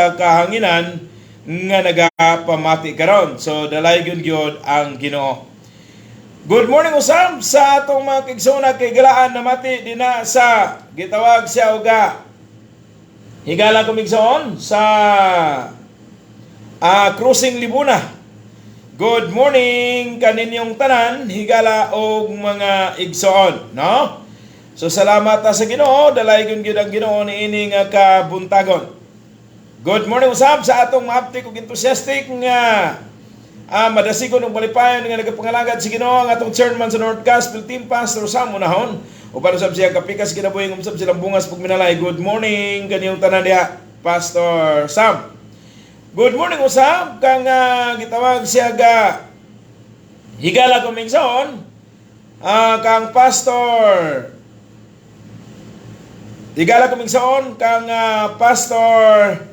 sa kahanginan nga nagapamati karon. So dalay gyud ang Ginoo. Good morning usab sa atong mga kigsuna kay galaan na mati dina sa gitawag siya uga higala kumigsoon sa Cruising Libuna. Good morning kaninyong tanan higala og mga igsoon, no? So salamat sa Ginoo, dalaygon gyud ang Ginoo niini nga kabuntagon. Good morning usab sa atong maaptik ug enthusiastic nga madasigon og malipayon nga nagapangalagad si Ginoo ang atong chairman sa North Gospel Team Pastor Sam Unahon. Uban usab siya kapikas kinabuhi usab silang bungas pug minalay. Good morning kaniyong tanan diha, Pastor Sam. Good morning usab kang gitawag siya ga higala kumingson kang Pastor higala kumingson kang Pastor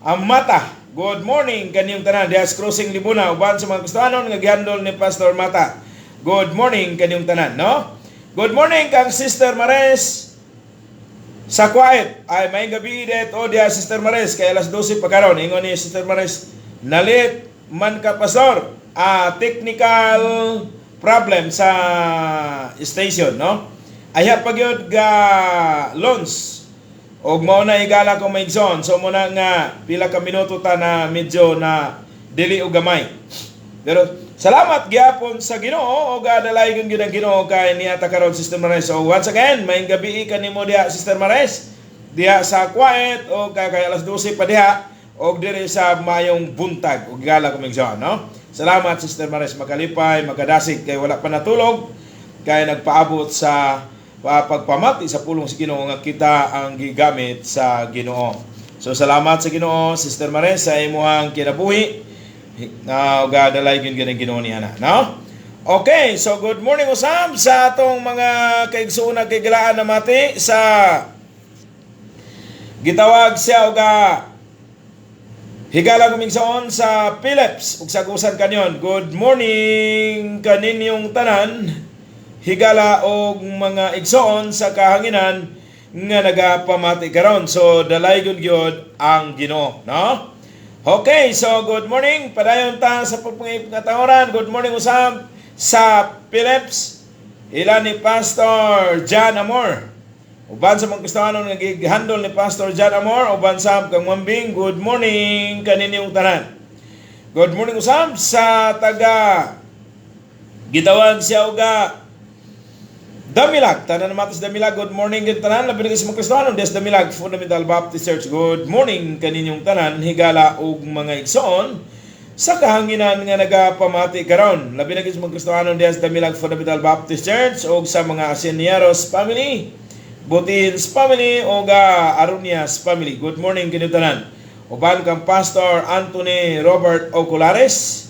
Mata. Good morning kaniyong tanan diha sa Cruising Libuna uban sa mga Kristiyanon nga gihandol ni Pastor Mata. Good morning kaniyong tanan, no? Good morning kang Sister Mares sa Quiet. Ay may gabi det o diha Sister Mares kay alas 12 pa karon. Ingon ni Sister Mares, nalit man ka pastor. Technical problem sa station, no? Aya pa gyud ga launch. Og mao na igala ko maigsoon. So muna nga pila ka minuto ta na medyo na dili og gamay. Pero salamat gyapon sa Ginoo og dalaygon gyud ang Ginoo kay niata karon Sister Mares. So once again, may gabi kanimo diha Sister Mares diha sa Quiet og kay alas 12 pa diha og diri sa mayong buntag og igala ko maigsoon, no? Salamat Sister Mares, makalipay, makadasig kay wala pa natulog kay nagpaabot sa pagpamati sa pulong si Ginoo nga kita ang gigamit sa Ginoo. So salamat sa Ginoo Sister Mares sa imong kinabuhi na gadalay gyud ang Ginoo niya, no? Okay, so good morning usab sa atong mga kaigsuon kay galaan na mati sa gitawag siya og higala kumingsoon sa Philips ug Sagusan Canyon. Good morning kaninyong tanan higala og mga igsoon sa kahanginan nga nagapamati karon. So dalaygon gyud ang Ginoo, no? Okay, so good morning padayon ta sa pagpangipangatawan. Good morning usab sa Philips ila ni Pastor John Amor. Uban sa mga Kristiyanon nga gihandol ni Pastor John Amor, uban sa kang Mambing. Good morning kaninyong tanan. Good morning usab sa taga gitawag siya uga Damilag, tanan matos Damilag. Good morning gid tanan labi sa mga Kristiyanon des Damilag Fundamental Baptist Church. Good morning kaninyong tanan higala og mga igsoon sa kahanginan nga nagapamati karon labi na sa mga Kristiyanon des Damilag Fundamental Baptist Church og sa mga Asinieros family, Butins family og Arunias family. Good morning kaninyong tanan. Uban kang Pastor Anthony Robert Oculares.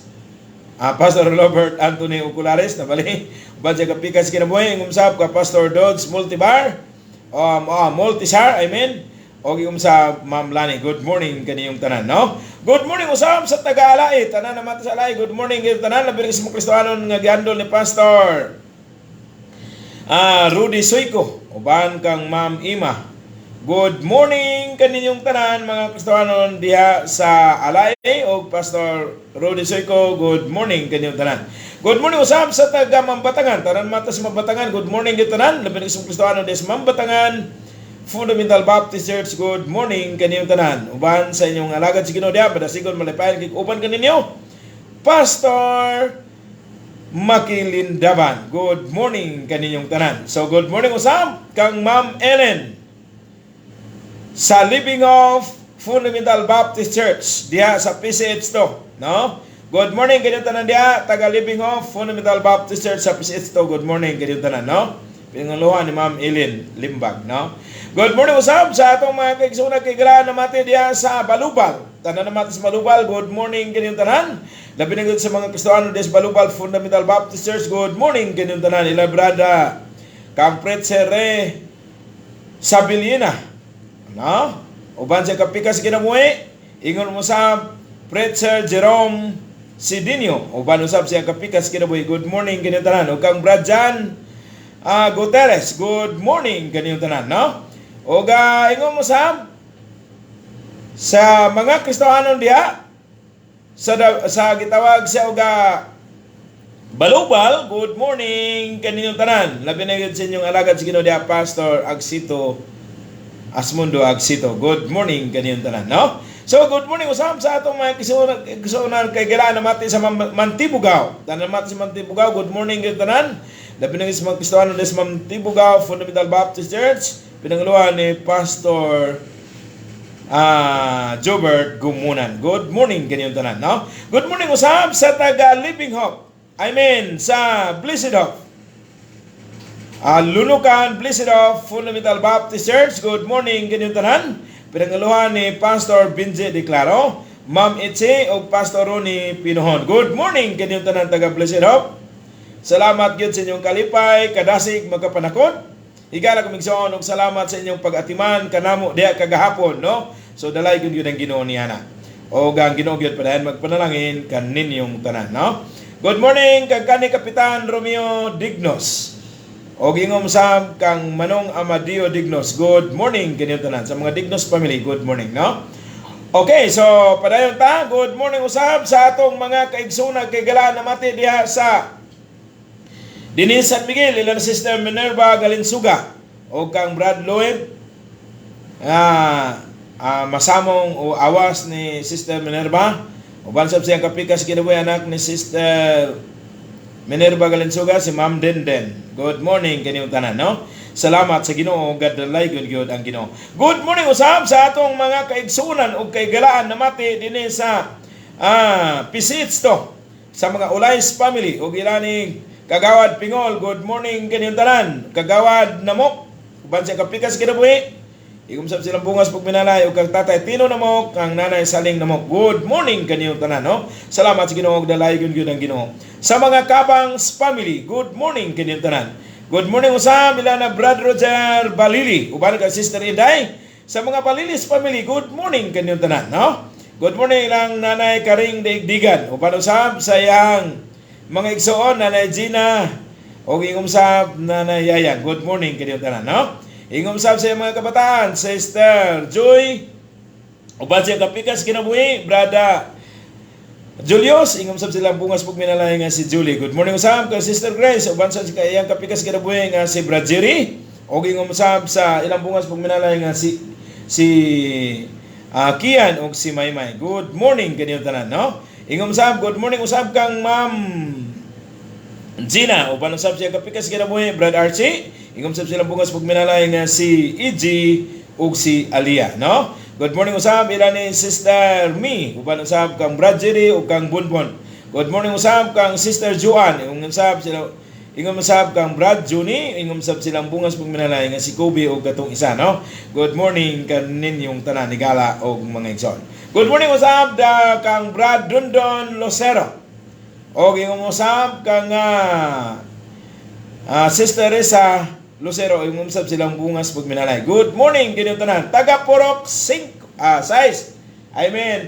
Pastor Robert Anthony Oculares na bali badya kapikas kinabuhi ngumsab ka Pastor Dodds Multibar Multisar, I mean, og sa Ma'am Lani. Good morning kaniyong tanan, no? Good morning usab sa taga-Alay, tanan naman sa Alay. Good morning kayong tanan labi sa mga Kristiyanon nga gihandol ni Pastor Rudy Suico uban kang Ma'am Ima. Good morning kaninyong tanan mga Kristiyanon diha sa Alay og Pastor Rudy Suico. Good morning kaninyong tanan. Good morning usab sa taga Mambatangan, tanan mata sa Mambatangan. Good morning kaninyong tanan labi na sa Kristiyanon diha sa Mambatangan Fundamental Baptist Church. Good morning kaninyong tanan. Uban sa inyong alagad si Ginoo diha padasigon malipayon kay uban kaninyo Pastor Makilindaban. Good morning kaninyong tanan. So good morning usab kang Ma'am Ellen sa Living of Fundamental Baptist Church diha sa PCH to, no? Good morning kaninyong tanan diha taga Living of Fundamental Baptist Church sa PCH to. Good morning kaninyong tanan, no? Pinanguluhan ni Ma'am Ellen Limbag, no? Good morning usab sa atong mga kaigsuon kay galaan na mati diha sa Balubal. Tanan na mati sa Balubal. Good morning kaninyong tanan. Labi na sa mga Kristiyano diha sa Balubal Fundamental Baptist Church. Good morning kaninyong tanan. Ilabrada kang Pretzere Sabilina, no? Uban sa kapikas kinabuhi ingon mo sa Pretzer Jerome Sidinio. Uban usab siya kapikas kinabuhi. Good morning kaninyong tanan. O kang Brad Jan Guterres. Good morning kaninyong tanan, no? O ingon mo sa Sa mga Kristohanon diha sa gitawag sa uga Balubal, good morning kaninyong tanan. Labi na yun sa inyong alagad sa Ginoo diha Pastor Agsito Asmundo Agsito. Good morning kaninyong tanan, no? So good morning usab sa atong mga kisunan kay gilaan namati sa Mantibugaw. Tanan namati sa Mantibugaw. Good morning kaninyong tanan. Labi na sa mga Kristohanon sa Mantibugaw Fundamental Baptist Church. Pinanguluhan ni Pastor Jobert Gumunan. Good morning kaninyong tanan, no? Good morning usab sa taga Living Hope. Sa Blessed Hope. Lunukan, Blessed Hope Fundamental Baptist Church. Good morning kaninyong tanan. Pinanguluhan ni Pastor Binje Declaro, Ma'am Itse o Pastor Ronnie Pinohon. Good morning kaninyong tanan taga Blessed Hope. Salamat gyud sa inyong kalipay, kadasig magkapanakot. Higala kumigsoon og salamat sa inyong pag-atiman kanamo diha kagahapon, no? So dalay gyud ang Ginoo niana. O ang Ginoo gyud padayon magpanalangin kaninyong tanan, no? Good morning kag kani Kapitan Romeo Dignos. Og ingom sab kang Manong Amadio Dignos. Good morning kaninyong tanan sa mga Dignos family. Good morning, no? Okay, so padayon ta. Good morning usab sa atong mga kaigsoon kay gala namati diha sa Dinis San Miguel, ilang Sister Minerva Galinsuga o kang Brad Lloyd, masamong o awas ni Sister Minerva, o bansab siyang kapikas kinabuhi anak ni Sister Minerva Galinsuga, si Ma'am Denden. Good morning kaninyong tanan, no? Salamat sa Ginoo, gadalay gyud ang Ginoo. Good morning usab sa atong mga kaigsunan o kay galaan namati dinhi sa Pisits to, sa mga Olays family o gilani Kagawad Pingol. Good morning kaninyong tanan. Kagawad Namok, uban siya kapikas kinabuhi. Igumsab silang bungas pagminalay o kang tatay Tino Namok, kang nanay Saling Namok. Good morning kaninyong tanan, no? Salamat sa Ginoo, dalay gyud ang Ginoo. Sa mga Kabangs family, good morning kaninyong tanan. Good morning usab ila na Brad Roger Balili, uban ka Sister Iday. Sa mga Balilis family, good morning kaninyong tanan, no? Good morning ilang nanay Karing Daigdigan, uban usab sa yang mga igsoon, Nanay Gina o ingumsab Nanay Yaya. Good morning kaninyong tanan, no? Ingumsab sa mga kabataan, Sister Joy o ba siya kapikas kinabuhi, Brada Julius, ingumsab silang bungas pagminalay nga si Julie. Good morning usab kay Sister Grace o ba siya kayang kapikas kinabuhi nga si Brad Jerry o ingumsab sa ilang bungas pagminalay nga si Kian o si Maymay. Good morning kaninyong tanan, no? Ingom sab, good morning usab kang Ma'am Gina o panusab siya kapikas kinabuhi, Brad Archie. Ingom sab silang bungas pagminalay nga si EG ug si Alia, no? Good morning usab ila ni Sister Mi o panusab kang Brad Jerry o kang Bunbon. Good morning usab kang Sister Joan. Ingom sab kang Brad Juni. Ingom sab silang bungas pagminalay nga si Kobe o katong isa, no? Good morning kaninyong tanan higala og mga igsoon. Good morning usab kang Brad Dundon Lucero. O ingong usab kang Sister Risa Lucero, ingong usab silang bungas pagminalay. Good morning kaninyong tanan. Taga Porok 6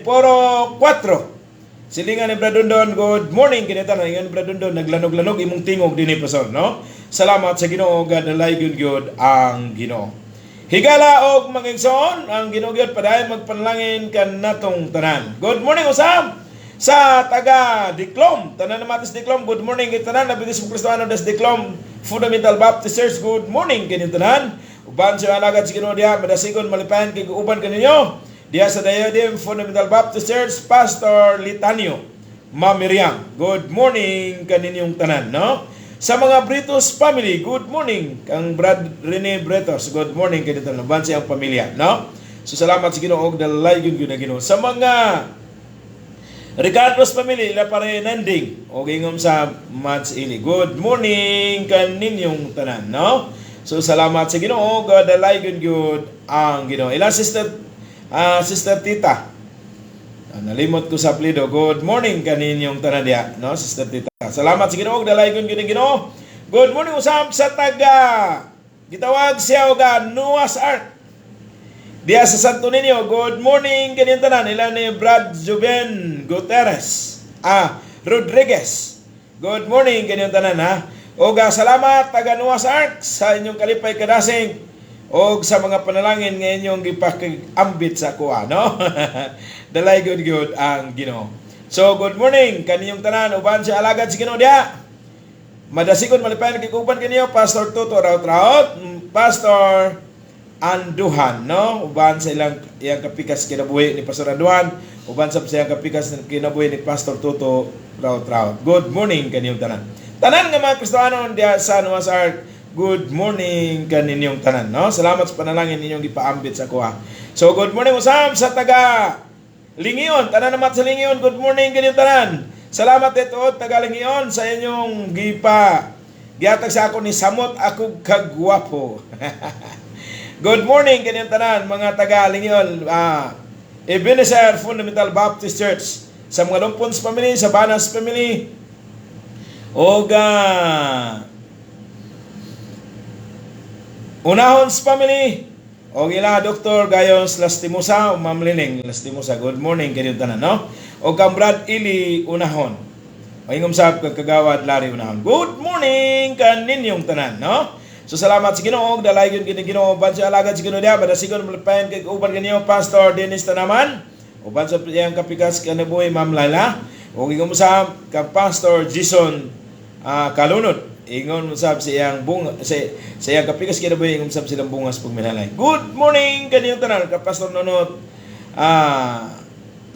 Porok 4. Silingan ni Brad Dundon, good morning kaninyong tanan. Ingon Brad Dundon, naglanog-lanog imong tingog dinhi pason, no? Salamat sa Ginoo, gadalay gyud ang Ginoo. Higala og mga igsoon, ang Ginoo gyud padayon magpanalangin kan natong tanan. Good morning usab sa taga Diklom, tanan namatis Diklom. Good morning kay tanan nabigis mo Kristohano des Diklom Fundamental Baptist Church. Good morning kay tanan. Uban sa alagad sa Ginoo diha, madasigon malipayan kay uban kaninyo diha sa Dayodim Fundamental Baptist Church, Pastor Litanio, Ma'am Miriam. Good morning kaninyong tanan, no? Sa mga Britos family, good morning kang Brad Rene Bretos. Good morning kay dito naban siyang pamilya, no? So salamat sa Ginoo og dalay gyud na Ginoo. Sa mga Ricardo's family, ila pare nanding og ingom sa Mads Ili. Good morning kaninyong tanan, no? So salamat sa Ginoo og dalay gyud ang Ginoo. Ila Sister Tita. Nalimot ko sa plido. Good morning kaninyong tanan diha, no? Sister Tita. Salamat sa Ginoo, dalay gyud ang Ginoo. Good morning usab sa taga gitawag siya og Noah's Ark diha sa Santo Niño. Good morning kaninyong tanan. Ila ni Brad Juben Gutierrez Rodriguez. Good morning kaninyong tanan, ha? Og salamat taga Noah's Ark sa inyong kalipay kadasig o sa mga panalangin nga inyong gipakambit sa kuha, no? Dalay good ang Ginoo. So good morning kaninyong tanan, uban sa alagad si Ginoo diha. Madasigon malipayan kikuban kaniyo Pastor Toto Raut, Pastor Anduhan, no? Uban sa iyang kapikas kinabuhi ni Pastor Anduhan, uban sa iyang kapikas kinabuhi ni Pastor Toto Raut. Good morning kaninyong tanan. Tanan nga mga Kristiyano diya sa Noah's Ark, good morning kaninyong tanan, no? Salamat sa panalangin ninyong gipaambit sa kuha. So good morning usab sa taga Lingion, tanan naman sa Lingion, good morning kaninyong tanan. Salamat ito taga Lingion sa inyong giatag sa ako ni Samot ako kagwapo. Good morning kaninyong tanan mga taga Lingion, Ebenezer Fundamental Baptist Church, sa mga Lumpons family, sa Banas family, Oga Unahons family, o ila Dr. Gayos Lastimosa, o Ma'am Lining Lastimosa, good morning kaninyong tanan, no? O Kambrad Ili Unahon, o ingom sa kagawad Larry Unahon, good morning kaninyong tanan, no? So salamat sa Ginoo, dalay gyud kini Ginoo ban sa alagad sa Ginoo dia, badasigon malapayan kay uban kaniyo Pastor Dennis Tanaman, uban sa iyang kapikas kanabuhi Ma'am Laila, ug ingom sa ka Pastor Jason Kalunod, ingon usab sa iyang bunga sa iyang kapikas kinabuhi, ingom usab silang bungas pagminalay. Good morning kaniyong tanan ka Pastor Nonot,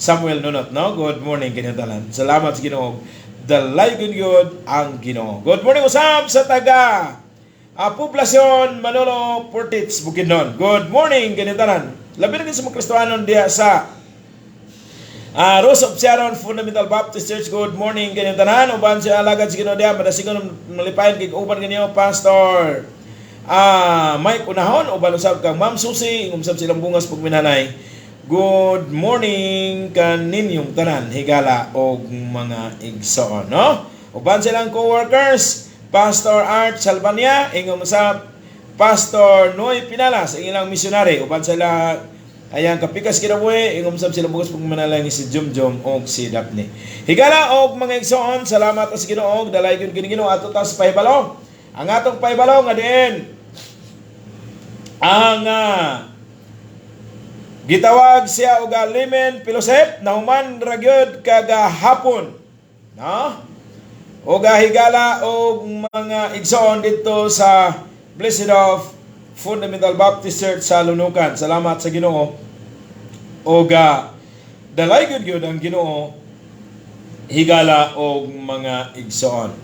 Samuel Nonot, no? Good morning kaniyong tanan. Salamat sa Ginoo, dalay gyud ang Ginoo. Good morning usab sa taga Poblasyon Manolo Portits Bukidnon. Good morning kaniyong tanan. Labi na sa mga Kristohanon diya sa Rose of Sharon Fundamental Baptist Church. Good morning kaniyong tanan. Uban sa alagad sa Ginoo diya, madasigon malipayan kay uban kaniyo Pastor Mike Unahon, uban usab kang Ma'am Susi, umsab silang bungas pagminanay. Good morning kaninyong tanan, higala og mga igsoon, no? Uban silang co-workers, Pastor Art Salvania, ingong sa Pastor Noy Pinalas, ang ilang missionary, uban sila ayang kapikas kinabuhi, ingong sab sila bukas pagmanalay ni si Jumjum og si Daphne. Higala og mga igsoon, salamat sa Ginoo, dalay gyud kini Ginoo ato tas pahibalo. Ang atong pahibalo nga diin ang gitawag siya og Limen Pilosep na human ra gyud kagahapon, no? O higala o mga igsoon dito sa Blessed of Fundamental Baptist Church sa Lunukan. Salamat sa Ginoo. O dalay gyud ang Ginoo, higala o mga igsoon.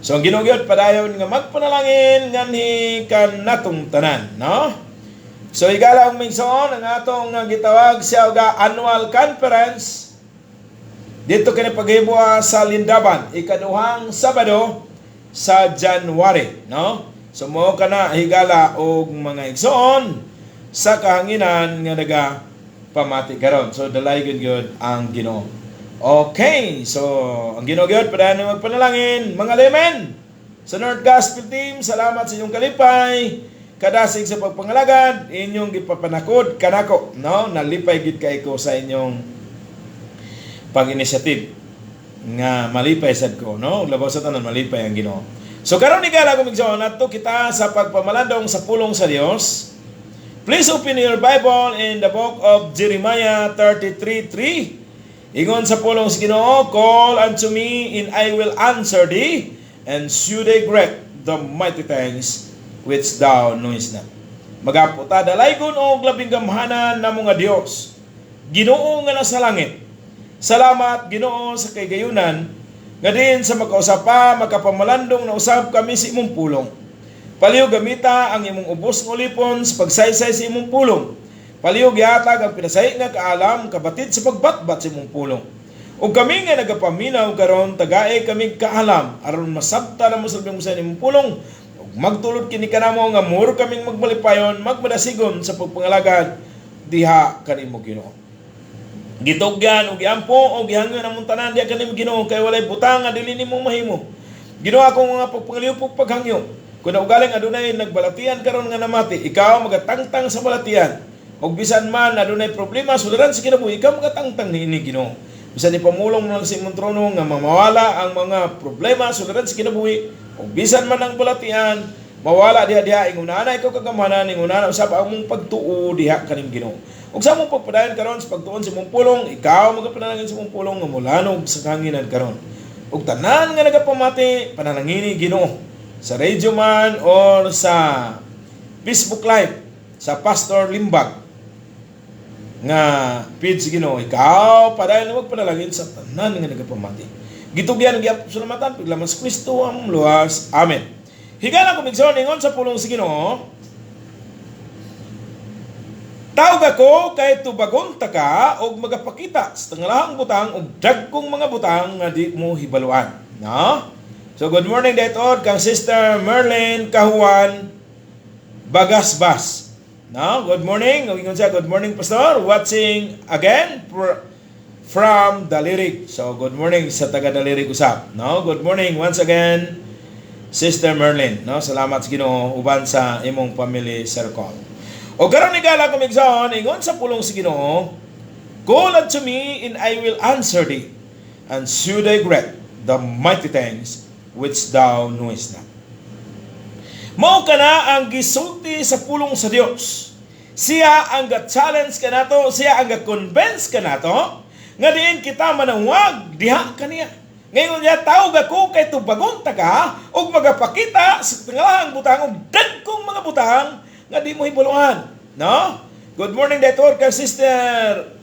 So ang Ginoo gyud padayon nga magpanalangin nganhi kanatong tanan, no? So higala og igsoon ang atong gitawag siya og annual conference dito kini paghibua sa Lindaban, ikaduhang Sabado sa January, no? So mo kana higala og mga igsoon sa kahanginan nga naga pamati karon. So dalay gyud ang Ginoo. Okay, so ang Ginoo gyud padayon magpanalangin, mga lemen sa North Gospel Team, salamat sa inyong kalipay, kadasig sa pagpangalagad, inyong gipapanakod kanako, no? Nalipay gid kay ko sa inyong pag-initiative nga malipay sad ko, no? Labaw sa tanan malipay ang Ginoo. So karon ni gala gumigsoon nato kita sa pagpamalandong sa pulong sa Dios. Please open your Bible in the book of Jeremiah 33:3. Ingon sa pulong sa Ginoo, call unto me and I will answer thee and shew thee great the mighty things which thou knowest not. Magaputa dalaygon og labing gamhanan namo nga Dios, Ginoo nga nasa langit. Salamat Ginoo sa kagayunan nga din sa makausapa makapamalandong na usab kami sa imong pulong. Paliw gamita ang imong ubos ng ulipon sa pagsaysay sa imong pulong. Paliw gihatag ang pinasay nga kaalam kabatid sa pagbatbat sa imong pulong. Ug kami nga nagapaminaw karon tagaay kami kaalam aron masabta na mo sa imong pulong. Ug magtulod kini kanamo nga muro kaming magbalipayon magmadasigon sa pagpangalagad diha kanimo Ginoo. Gitugyan o giampo o gihangan among tanan diha kanim Ginoo kay walay butang nga dili nimo mahimo. Ginoo akong mga pagpangaliw paghangyo. Kun ugaling adunay nagbalatian karon nga namati, ikaw magatangtang sa balatian. Og bisan man adunay problema sudaran sa kinabuhi, ikaw magatangtang niini Ginoo. Bisan ni pamulong lang sa imong trono nga mamawala ang mga problema sudaran sa kinabuhi. Og bisan man ang balatian, Mawala diha inguna na ikaw kagamanan inguna na usab ang mong pagtuo diha kaning Ginoo. Ug sa mong pagpadayon karon sa pagtuon sa mong pulong, ikaw magapanalangin sa mong pulong nga mulanog sa kanginan karon. Ug tanan nga nagapamati panalangini Ginoo sa radio man or sa Facebook Live sa Pastor Limbag nga page Ginoo, ikaw padayon wag panalangin sa tanan nga nagapamati. Gitugyan gyud salamatan piglaman sa Kristo ang luwas. Amen. Higala kumigson ingon sa pulong sa Ginoo. Tawag ako kay tubagon ta ka og magapakita sa tangalahang butang og dagkong mga butang nga di mo hibaluan. No? So good morning dayon kang Sister Merlin Kahuan Bagasbas. No? Good morning. Ingon siya, good morning Pastor. Watching again from Dalirig. So good morning sa taga Dalirig usab. No? Good morning once again Sister Merlin. No? Salamat sa Ginoo uban sa imong family circle. O karon igala kumigson ingon sa pulong sa Ginoo, call unto me and I will answer thee, and shew thy great the mighty things which thou knowest not. Mao kana ang gisulti sa pulong sa Dios. Siya ang ga-challenge kanato, siya ang ga-convince kanato nga diin kita manawag diha kaniya. Ngayon niya tawag ako kay tubagon ta ka ug magapakita sa tangalahang butang ug dagkong mga butang nga di mo hibuluhan. No? Good morning dayon kay Sister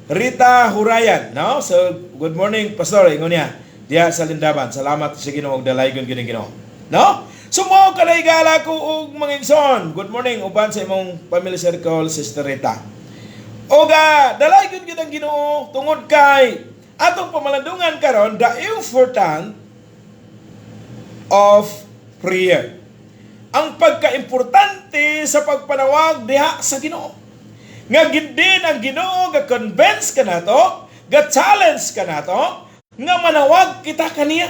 Rita Hurayan. No? So good morning Pastor ingon niya diha sa Lindaban. Salamat sa Ginoo ug dalaygon gyud Ginoo. No? Sumo kalaygala ko og mga igsoon. Good morning uban sa imong family circle Sister Rita. Oga dalaygon gyud ang Ginoo tungod kay atong pamalandungan karon the important of prayer. Ang pagkaimportante sa pagpanawag diha sa Ginoo. Nga gindin ang Ginoo ga-convince ka nato, ga-challenge ka nato, nga manawag kita kaniya.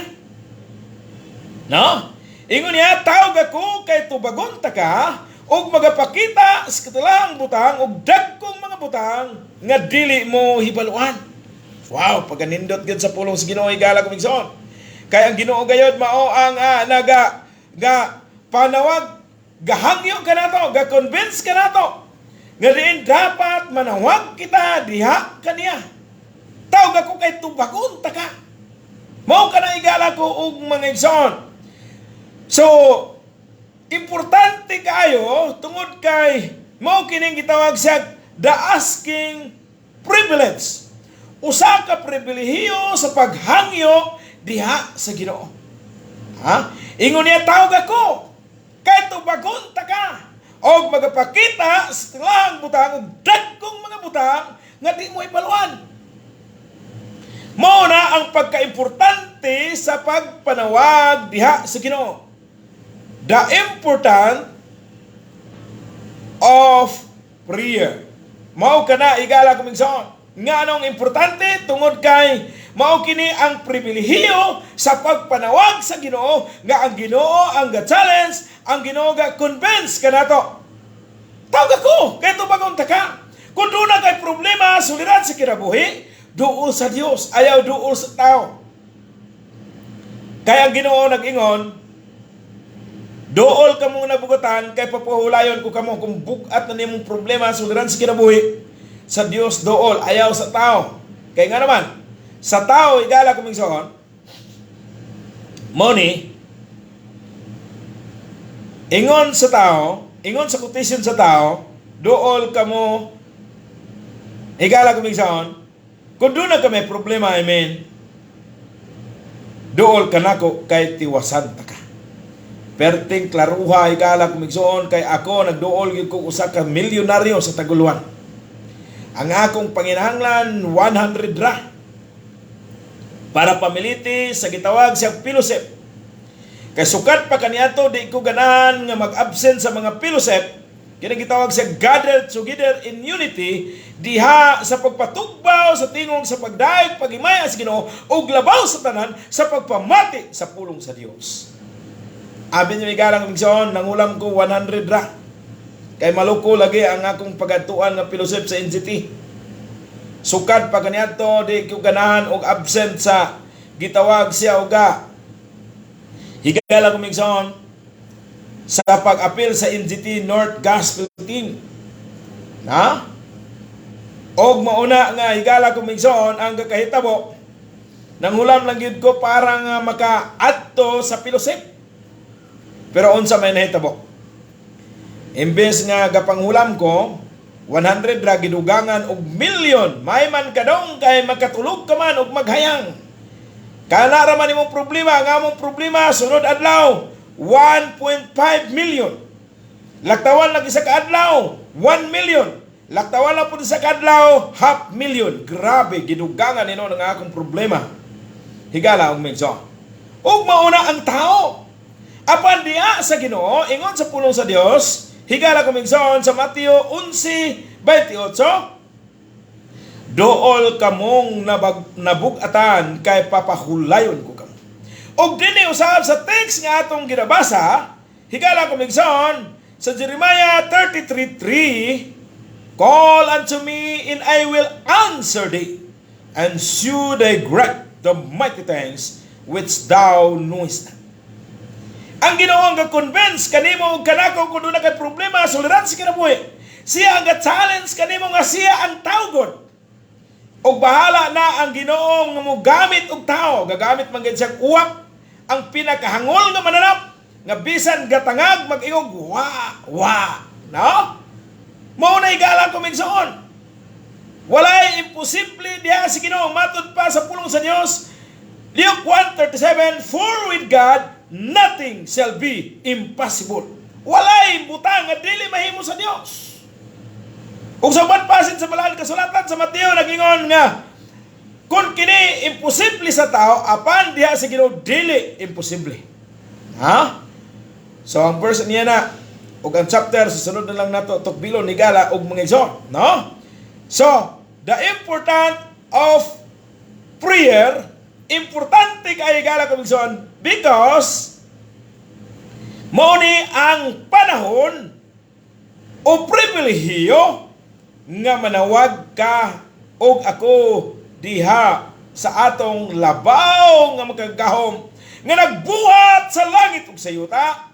No? Ingon niya, tawag ako kay tubagon ta ka, ug magapakita sa katalang butang, ug dagkong mga butang, nga dili mo hibaluan. Wow, pagkanindot gid sa pulong sa Ginoo igala kumigson. Kay ang Ginoo gayod mao ang panawag, gahangyo ka na to, ga-convince ka na to, nga diin dapat manawag kita diha kaniya. Tawag ako kay tubagon ta ka. Mao ka na igala ko og mga igsoon. So, importante kayo tungod kay mao kining gitawag sa the asking privilege. Usa ka pribilehiyo sa paghangyo diha sa Ginoo. Ha? Ingon niya tawag ako kay tubagon ta ka og magapakita sa tangalahang butang ug dagkong mga butang nga di mo ibaluan. Mao na ang pagkaimportante sa pagpanawag diha sa Ginoo. The important of prayer. Mao kana igala kumigson. Nga anong importante tungod kay mao kini ang pribilehiyo sa pagpanawag sa Ginoo nga ang Ginoo ang ga-challenge, ang Ginoo ga-convince kanato. Tawag ako kay tubagon ta ka. Kung doon na kay problema suliran sa kinabuhi, duol sa Dios, ayaw duol sa tao. Kaya ang Ginoo nag-ingon, duol ka mong nabugutan kay papahulayon ko kamo kung bukat na nimong problema suliran sa kinabuhi. Sa Dios dool, ayaw sa tao. Kaya nga naman, sa tao, igala kumingsoon, money, ingon sa tao, ingon sa quotation sa tao, dool ka mo, igala kumingsoon, kung doon na kami problema, amen, dool ka na ko kay tiwasan ta ka. Perting klaruha, igala kumingsoon, kay ako, nagdool yun ko usa ka milyonaryo sa Taguluan. Ang akong panginahanglan 100 ra para pamiliti sa gitawag siyang fellowship. Kay sukat pa kaniadto di ko ganahan nga mag-absent sa mga fellowship kini gitawag sa gathered together in unity diha sa pagpatugbaw sa tingog sa pagdaig paghimaya sa Ginoo ug labaw sa tanan sa pagpamati sa pulong sa Dios. Abi ni galang migsoon nangulam ko 100 ra. Kay maluko lagi ang akong pagatuan nga fellowship sa NGT. Sukad pa kaniadto di ko ganahan og absent sa gitawag siya uga. Higala ko migsoon sa pag-apil sa NGT North Gospel Team. Na? Og mauna nga higala ko migsoon ang kakahitabo nang hulam lang yun ko para nga maka-adto sa fellowship. Pero unsa may nahitabo? Imbes nga gapanghulam ko 100 ra gidugangan og milyon, may man kadong kay makatulog ka man og maghayang. Kana ra man imong problema, nga among problema sunod adlaw 1.5 million. Laktawan lagi sa kaadlaw 1 million. Laktawan lang po sa kaadlaw 500,000. Grabe gidugangan nino ng akong problema. Higala og migso. Ug mauna ang tao. Apan diha sa Ginoo ingon sa pulong sa Dios, higala ko migsoon sa Mateo 11:28, dool kamong nabugatan kay papahulayon ko kamo. Og dinhi usab sa text nga atong ginabasa, higala ko migsoon sa Jeremiah 33:3, call unto me and I will answer thee, and shew thy great the mighty things which thou knowest not. Ang Ginoo nga convince kanimo og kanako kun una kay problema suliran sa kinabuhi. Siya ang challenge kanimo nga siya ang tawgon. Og bahala na ang Ginoo nga mogamit og tao, gagamit man gid siya uwak ang pinakahangol nga mananap nga bisan gatangag mag-ingog wa. No? Mao na igala ko migsoon. Walay imposible diha si Ginoo matud pa sa pulong sa Dios. Luke 1:37, for with God nothing shall be impossible. Walay butang nga dili mahimo sa Dios. Ug sa pasin sa Balaan kasulatan sa Mateo nagingon nga kun kini imposible sa tao, apan diha sa Ginoo dili imposible. Ha? So ang verse niya na ug ang chapter susunod na lang nato tukbilon ni gala og mga igsoon, no? So the important of prayer, importante kay gala ko igsoon because mao ni ang panahon o pribilehiyo nga manawag ka og ako diha sa atong labaw nga magkagahom nga nagbuhat sa langit ug sa yuta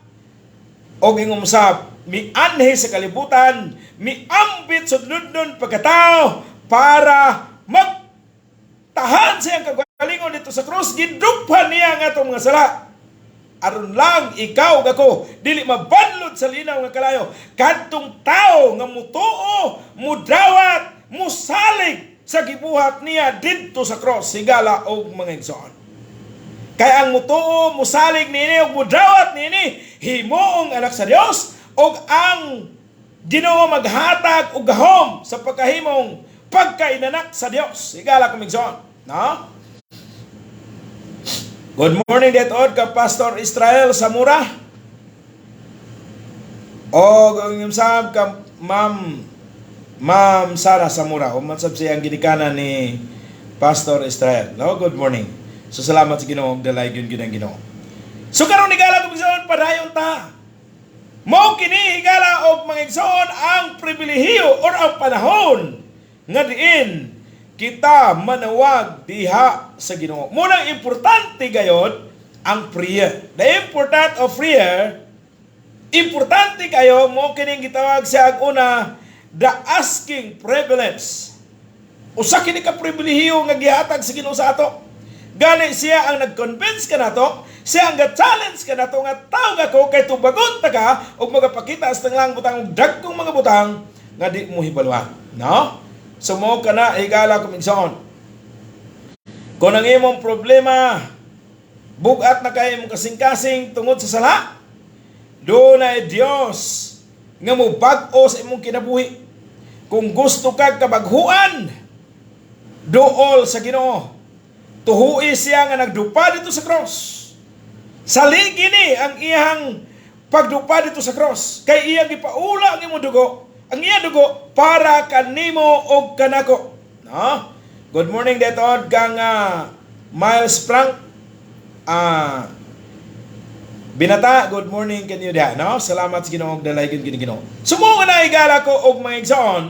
og ingong usab mianhi sa kalibutan, miambit sa dunudnon pagkatao para magtahan sa iyang kagalingon dito sa krus. Gidugpan niya ang atong mga sala aron lang ikaw gako dili mabanlod sa linaw nga kalayo kadtong tao nga mutuo, mudawat, musalig sa gibuhat niya didto sa cross. Higala og mga igsoon, kay ang mutuo, musalig niini og mudawat niini himoong anak sa Dios og ang Ginoo maghatag og gahom sa pagkahimong pagkainanak sa Dios. Higala og mga igsoon, no? Good morning detod ka Pastor Israel Samura. O ang sab ka Ma'am Sara Samura. O mansab siya ang ginikanan ni Pastor Israel. No, good morning. So salamat sa Ginoo og dalay gyud ang Ginoo. So karon higala kung igsoon padayon ta. Mao kini higala og mga igsoon ang pribilehiyo or ang panahon nga diin kita manawag diha sa Ginoo. Munang importante gayod ang prayer. The important of prayer, importante kayo mo kining gitawag sa una the asking prevalence. Usa kini ka pribilehiyo nga gihatag sa Ginoo sa ato. Gani siya ang nag-convince ka nato, siya ang ga-challenge ka nato nga tawag ako kay tubagon ta ka ug magapakita sa tanglang butang ug dagkong mga butang nga di mo hibaluan. No? So mo ka na, higala kumigsoon. Kung ang imong problema, bugat na kayo mong kasing-kasing tungod sa sala, doon ay Diyos nga mo bag-o sa imong kinabuhi. Kung gusto ka kabaghuan, dool sa Ginoo. Tuhui siya nga nagdupa dito sa cross. Saligi ni ang iyang pagdupa dito sa cross. Kay iyang ipaula ang imong dugo. Ang iya dugo para kanimo og kanako. No? Good morning detod kang Miles Frank. Binata, good morning kanyo dia, no? Salamat sa Ginoo og dalay gyud Ginoo. Sumo na igala ko og mga igsoon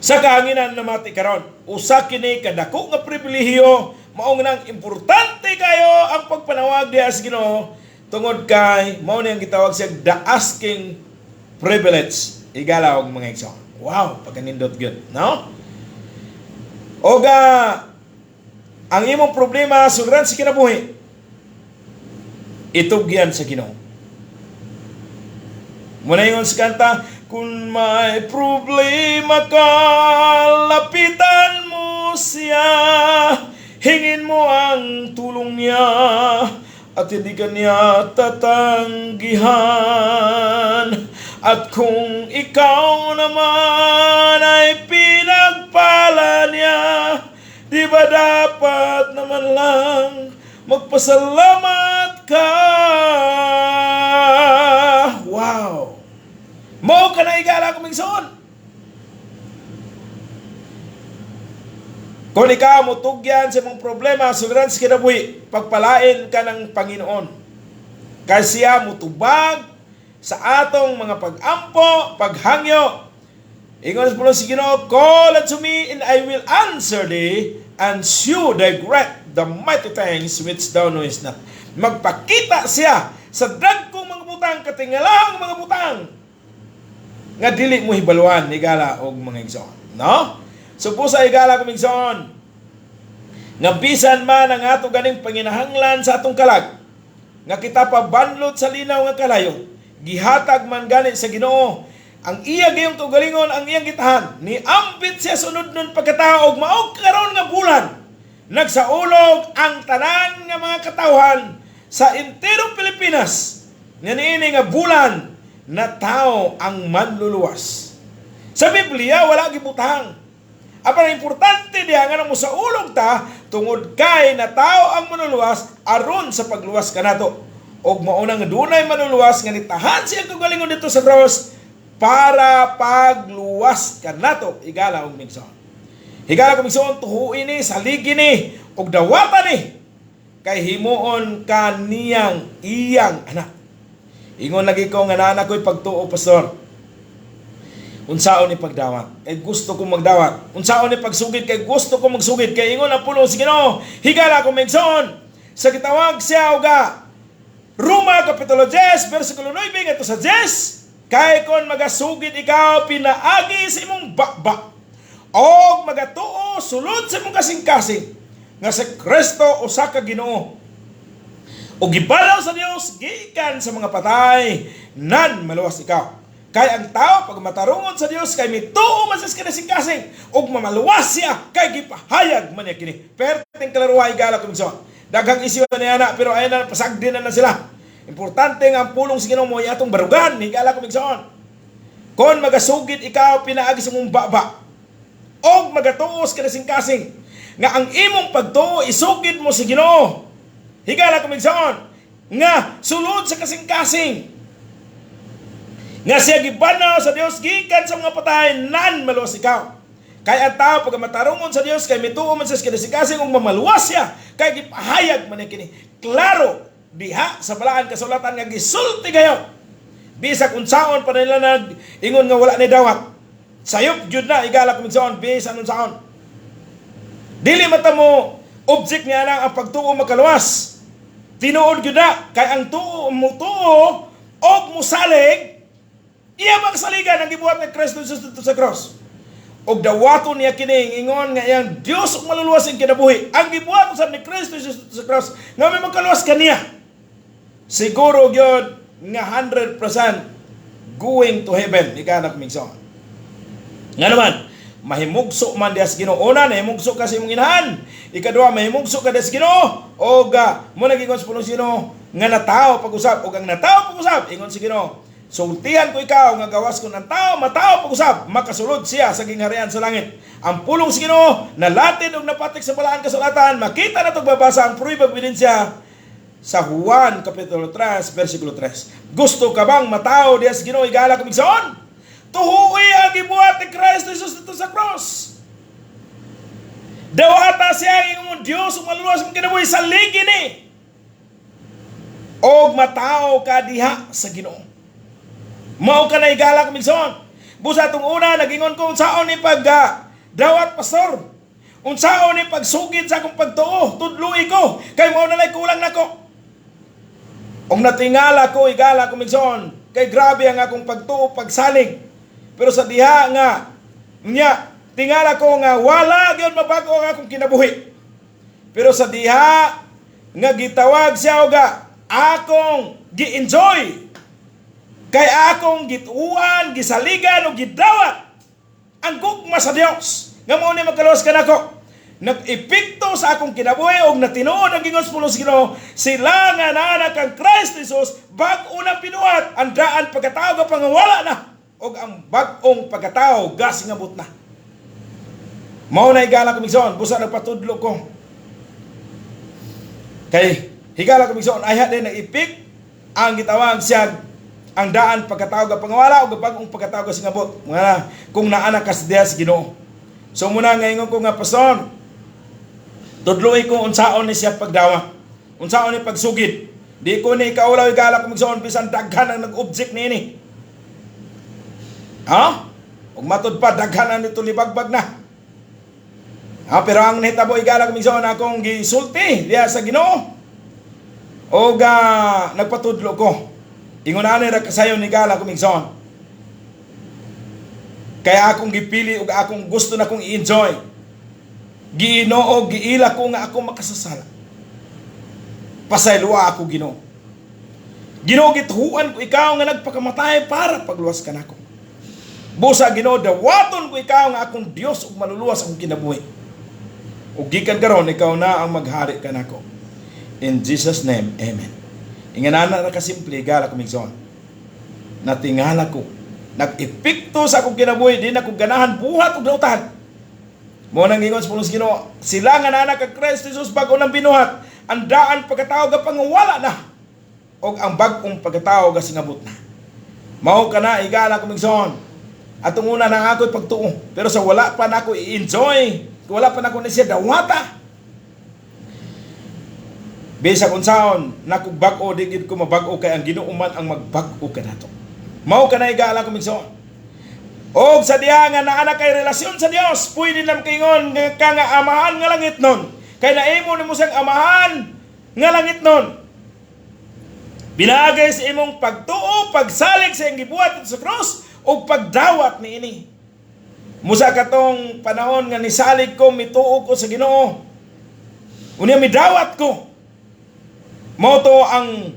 sa kahanginan na mati karon. Usa kini kadako nga pribilehiyo, mao nang importante kayo ang pagpanawag diha sa Ginoo tungod kay mao ni ang gitawag siya the asking privilege. Higala og mga igsoon. Wow, pagkanindot gyud, no? Oga ang imong problema sugran sa kinabuhi. Itugyan sa Ginoo. Muna yung sa kanta, kung may problema ka, lapitan mo siya, hingin mo ang tulong niya, at hindi ka niya tatanggihan. At kung ikaw naman ay pinagpala niya, di ba dapat naman lang magpasalamat ka? Wow! Mo ka na igala kumingson. Kung ikaw mo tugyan sa mong problema, sugran sa kinabuhi, pagpalain ka ng Panginoon. Kasi siya mo tubag sa atong mga pag-ampo, paghangyo. Ingon sa pulo si Ginoo, call unto me and I will answer thee and shew thy great the mighty things which thou knowest not. Magpakita siya sa dagkong mga butang, katingalang mga butang, nga dili mo hibaluan, higala og mga igsoon. No? So po sa higala kong igsoon, nga bisan man ang ato ganing panginahanglan sa atong kalag, nga kita pa banlot sa linaw nga kalayo, gihatag man gani sa Ginoo, ang iya gayong tugalingon, ang iyang gitahan, ni ambit siya sunod nun pagkatao, og maog karon nga bulan, nagsaulog ang tanan nga mga katawhan sa enterong Pilipinas, nga niini nga bulan, na tao ang manluluwas. Sa Biblia, wala gibutang. Apang importante diha nga mo sa ulog ta, tungod kay na tao ang manluluwas, aron sa pagluwas kanato. Og maunang dunay manluluwas, nga nitahan siya kagalingon dito sa cross, para pagluwas kanato. Higala og migsoon. Higala og migsoon, tuhuin ni, saligi ni, og dawata ni, kay himuon kaniyang iyang anak. Ingon lagi ko nga nana ko'y pagtuo, pastor. Unsaon ni pagdawat? Kay gusto kong magdawat. Unsaon ni pagsugid? Kay gusto kong magsugid. Kay ingon ang pulo si Ginoo, higala ko migsoon. Sa kitawag siya uga. Roma kapitulo 10 versikulo 9 ngadto sa 10. Kay kon magasugid ikaw pinaagi sa imong bakbak. Og magatuo sulod sa imong kasing-kasing nga si Kristo usa ka Ginoo. O gibalaw sa Dios gikan sa mga patay, nan maluwas ikaw. Kay ang tao pag matarungon sa Dios kay mituo man sa kasing-kasing ug mamaluwas siya kay gipahayag man niya kini. Perting kalaruhay igala kumson. Daghang isyu ni ana pero ayan na pasagdin na sila. Importante nga ang pulong sa Ginoo mo atong barugan igala kumson. Kon magasugid ikaw pinaagi sa mong baba og magatuos ka kasing-kasing nga ang imong pagtuo isugid mo sa Ginoo. Higala kumigsoon nga sulod sa kasing-kasing nga siya gibanaw sa Dios gikan sa mga patay, nan maluwas ikaw. Kay ang tao pag matarungon sa Dios kay mituo man sa kasing-kasing ug mamaluwas siya kay gipahayag man kini. Klaro diha sa balaan kasulatan nga gisulti gayon. Bisag unsaon pa nila nag-ingon nga wala ni dawat. Sayop jud na igala kumigsoon bisan unsaon. Dili mata mo object niya lang ang pagtuo makaluwas. Tinuod gyud na kay ang tuo mo tuo og musalig iya magsaligan ang gibuhat ni Kristo Jesus sa cross. Og dawaton niya kini ingon nga iyang Dios ug maluluwas ang kinabuhi. Ang gibuhat usab ni Kristo Jesus sa cross nga may magkaluwas kaniya. Siguro gyud nga 100% going to heaven ikanak migsoon. Nga naman mahimugso man dias Ginoo. Una mahimugso ka sa imong inahan. Ikaduha mahimugso ka dias Ginoo. Og mo nagingon sa pulong Ginoo nga natawo pag-usab og ang natawo pag-usab ingon si Ginoo. Sultihan ko ikaw nga gawas ko ng tao matawo pag-usab makasulod siya sa gingharian sa langit. Ang pulong si Ginoo nalatid og napatik sa balaan kasulatan. Makita nato babasa ang pruebang ebidensya sa Juan kapitulo 3 versikulo 3. Gusto ka bang matawo dias Ginoo igala kumigsoon? Tuhuwi ang gibuhat ni Kristo Jesus dito sa cross. Dawata siya ang Diyos umaluluwas ang kinabuhi sa ligi ni. Og matao ka diha sa Ginoo. Mao ka na igala kumigsoon. Busa itong una, nagingon ko unsaon ni pag dawat pastor. Unsaon ni pagsugid sa akong pagtuo. Tudluy ko. Kay mao na lay kulang nako. Og natingala ko, igala ko migsoon, kay grabe ang akong pagtuo, pagsalig. Pero sa diha nga, tingala ko nga, wala gyud mabago ang akong kinabuhi. Pero sa diha, nga gitawag siya nga, akong gi-enjoy. Kay akong gituan, gisaligan, o gidawat ang gugma sa Dios. Nga mo ni magkalos ka nako. Nag-epekto sa akong kinabuhi og natinuod ang gingos pulo sa Ginoo, sila nga naanak kang Christ Jesus bag-o nang pinuhat ang daan pagkatao nga pangawala na og ang bag-ong pagkatao gasingabot na. Mao na higala ko migsoon, busa nagpatudlo ko. Kay higala ko migsoon ay hadin nag-epek ang gitawag siya ang daan pagkatao nga pangawala og bag-ong pagkatao gasingabot. Nga kung naanak ka sa Dios Ginoo. So muna ngayon ko nga pastor, tudloy ko unsaon ni siya pagdawa. Unsaon ni pagsugid. Di ko ni kaulaw igala ko migsoon bisan daghan ang nag-object niini. Ha? Ug matud pa daghan nito libagbag na. Ha, pero ang nahitabo igala ko migsoon akong gisulti diya sa Ginoo. Og nagpatudlo ko. Ingunahan ra kasayon ni igala ko migsoon. Kaya akong gipili ug akong gusto na kong i-enjoy. Ginoo, giila ko nga ako makasasala. Pasayloa ako, Ginoo. Ginoo, gituhuan ko ikaw nga nagpakamatay para pagluwas ka nako. Busa, Ginoo, dawaton ko ikaw nga akong Dios ug maluluwas akong kinabuhi. Ug gikan karon ikaw na ang maghari ka nako. In Jesus name, amen. Inganana na kasimple, gala ko migsoon. Natingala ko. Nag-epekto sa akong kinabuhi, di na ko ganahan buhat ug daotan. Mo nang ingon sa pulos Ginoo, sila nga naanak kang Kristo Jesus bag-o nang binuhat, ang daan pagkatao ga pangawala na, og ang bag-ong pagkatao ga singabot na. Mao kana igala ko migsoon. Atong una na ako'y pagtuo, pero sa wala pa na ako i-enjoy, wala pa na ako na siya dawata. Bisag unsaon nako bag-o di gid ko mabag-o kay ang Ginoo man ang magbag-o kanato. Mao kana igala ko migsoon. O sa diha nga naanak kay relasyon sa Dios, pwede nam kaingon nga nga amahan nga langit nun. Kay naimo nimo sang amahan nga langit nun. Binagay sa imong pagtuo, pagsalig sa iyang gibuhat sa cross o pagdawat niini. Musa katong panahon nga nisalig ko, mituo ko sa Ginoo. Unya midawat ko. Mao to ang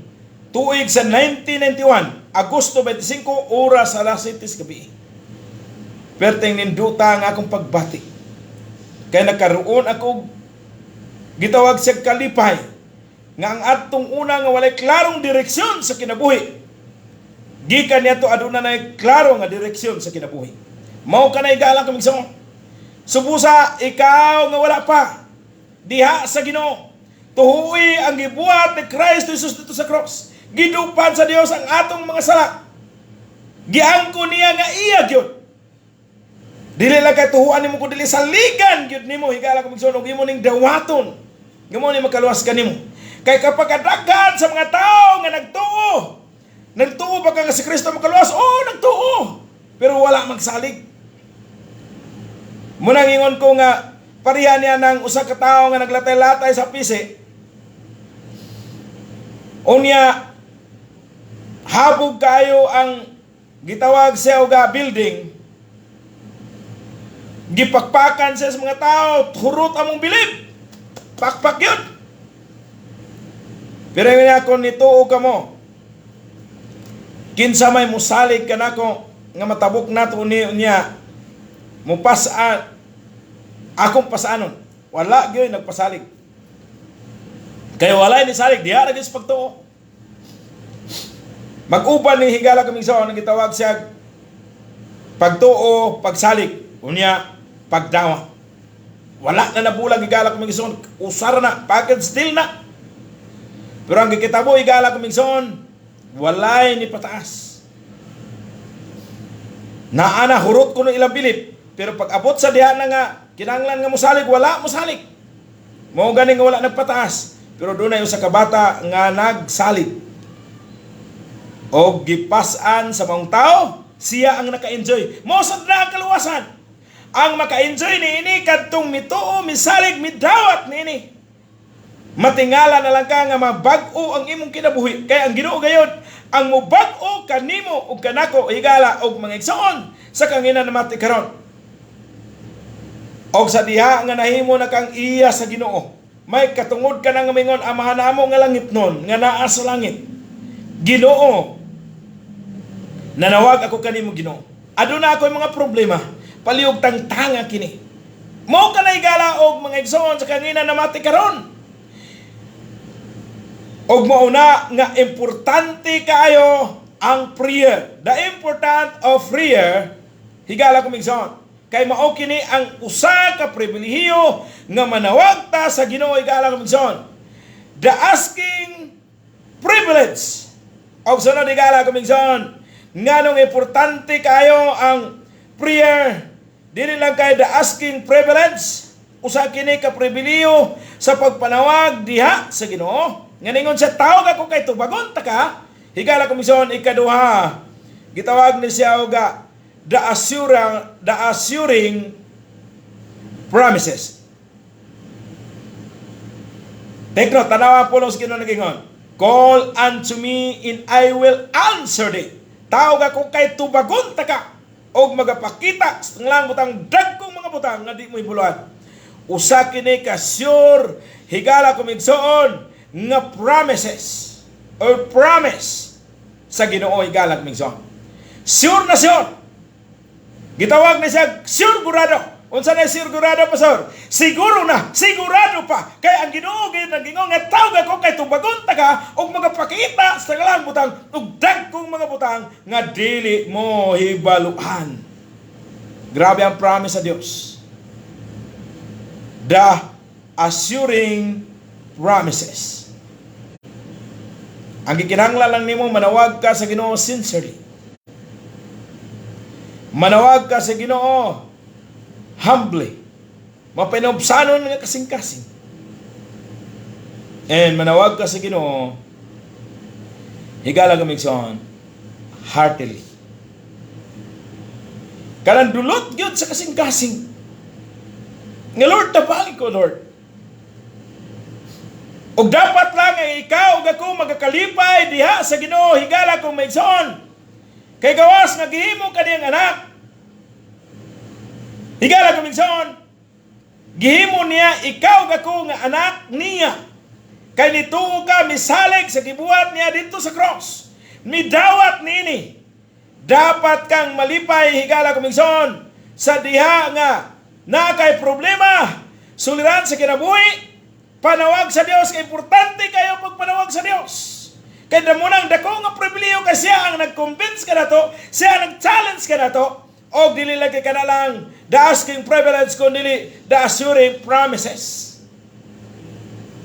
tuig sa 1991, Agosto 25, oras alas 7 gabi. Perteng ninduta ang akong pagbati. Kaya nagkaroon ako gitawag siya kalipay nga ang atong una nga walay klarong direksyon sa kinabuhi. Gikan niya to aduna na klaro nga direksyon sa kinabuhi. Mao ka na igalang kamigsoon. Subusa ikaw nga wala pa diha sa Ginoo. Tuhuy ang gibuhat ni Kristo Jesus dito sa cross. Gidupan sa Dios ang atong mga sala. Giangko niya nga iya gyud. Dili lang kay tuhuan nimo ko dili saligan gyud nimo higala ko migsunog imo ning dawaton. Ngamo ni makaluwas kanimo. Kay kapag kadaghan sa mga tao nga nagtuo pa ka nga si Kristo makaluwas, nagtuo. Pero wala magsalig. Munang ingon ko nga pareha niya ng usa ka tawo nga naglatay-latay sa pisi. Unya habog kayo ang gitawag siya og building. Gipakpakan siya sa mga tao, hurot among bilib. Pakpak yun. Pero yun ako nituo ka mo. Kinsa may musalig ka na ko, nga matabok na to niya, mupasaan, akong pasaanon. Wala yun, nagpasalig. Kaya wala ni salig, diha na sa pagtuo. Mag-upan ni higala kaming sa nang gitawag siya, pagtuo, pagsalig. Unya, pagdawa. Wala na nabulag igala kuming son, usar na, package still na. Pero ang gikitabo igala kuming son, walay ni pataas. Naana hurot ko ng ilang bilib, pero pag abot sa diha na nga, kinanglan nga musalig, wala musalig. Mao gani nga wala nagpataas, pero doon na yung sa kabata nga nagsalig. O gipasan sa mga tao, siya ang naka-enjoy. Mosad na ang kaluwasan. Ang maka-enjoy ni ini kadtong mituo, misalig, midawat ni ini. Matingala na lang ka nga mabag-o ang imong kinabuhi. Kaya ang Ginoo gayud, ang mubag-o kanimo ug kanako higala og mga igsoon sa kanginan na mati karon. Og sa diha nga nahimo na kang iya sa Ginoo, may katungod ka nang mingon, amahan namo nga langit nun, nga naa sa langit. Ginoo, nanawag ako kanimo Ginoo. Aduna ako mga problema, paliog tangtanga kini. Mao ka na higala og mga igsoon sa kanginan na mati karon. Og mauna nga importante kaayo ang prayer. The important of prayer, higala ko migsoon. Kay mao kini ang usa ka pribilehiyo nga manawag ta sa Ginoo, higala ko migsoon. The asking privilege. Og sunod higala ko migsoon, nganong importante kaayo ang prayer. Dili lang kay the asking privilege, usa kini ka pribilehiyo sa pagpanawag diha sa Ginoo. Nga ningon siya, tawag ako kay tubagon ta ka. Higala komisyon ikaduha. Gitawag ni siya og the assuring promises. Take note, tanawa po lang sa Ginoo nagingon. Call unto me and I will answer thee. Tawag ako kay tubagon ta ka. Og magapakita sa lang butang dagkong mga butang nga di mo ibuluan. Usa kini ka sure, higala kumigsoon nga promises or promise sa Ginoo higala kumigsoon. Sure na sure. Gitawag na siya sigurado. Unsa na sigurado, pastor? Siguro na, sigurado pa. Kaya ang Ginoo gyud nagingon nga tawag ako kay tubagon ta ka og magapakita sa lang butang ug dagkong mga butang nga dili mo hibaluan. Grabe ang promise sa Dios. The assuring promises. Ang gikinahanglan lang nimo manawag ka sa Ginoo sincerely. Manawag ka sa Ginoo humbly. Mapanubsanon nga kasing-kasing. And manawag ka sa Ginoo higala gamigsoon heartily. Kanang dulot gyud sa kasing-kasing. Nga Lord, tabangi ko Lord. Og dapat lang ay ikaw ug ako magakalipay diha sa Ginoo higala kong maigsoon. Kay gawas nga gihimo ka diyang anak. Higala kong maigsoon. Gihimo niya ikaw ug ako nga anak niya. Kay nituo ka misalig sa gibuhat niya dito sa cross. Midawat nini. Dapat kang malipay higala kong maigsoon sa diha nga na kay problema suliran sa kinabuhi. Panawag sa Dios, kay importante kayo pagpanawag sa Dios. Kaya damunang dako nga pribilehiyo kay siya ang nag-convince ka na to, siya ang nag-challenge ka na to, o dili lang kay kanalang the asking privilege, kundi the assuring promises.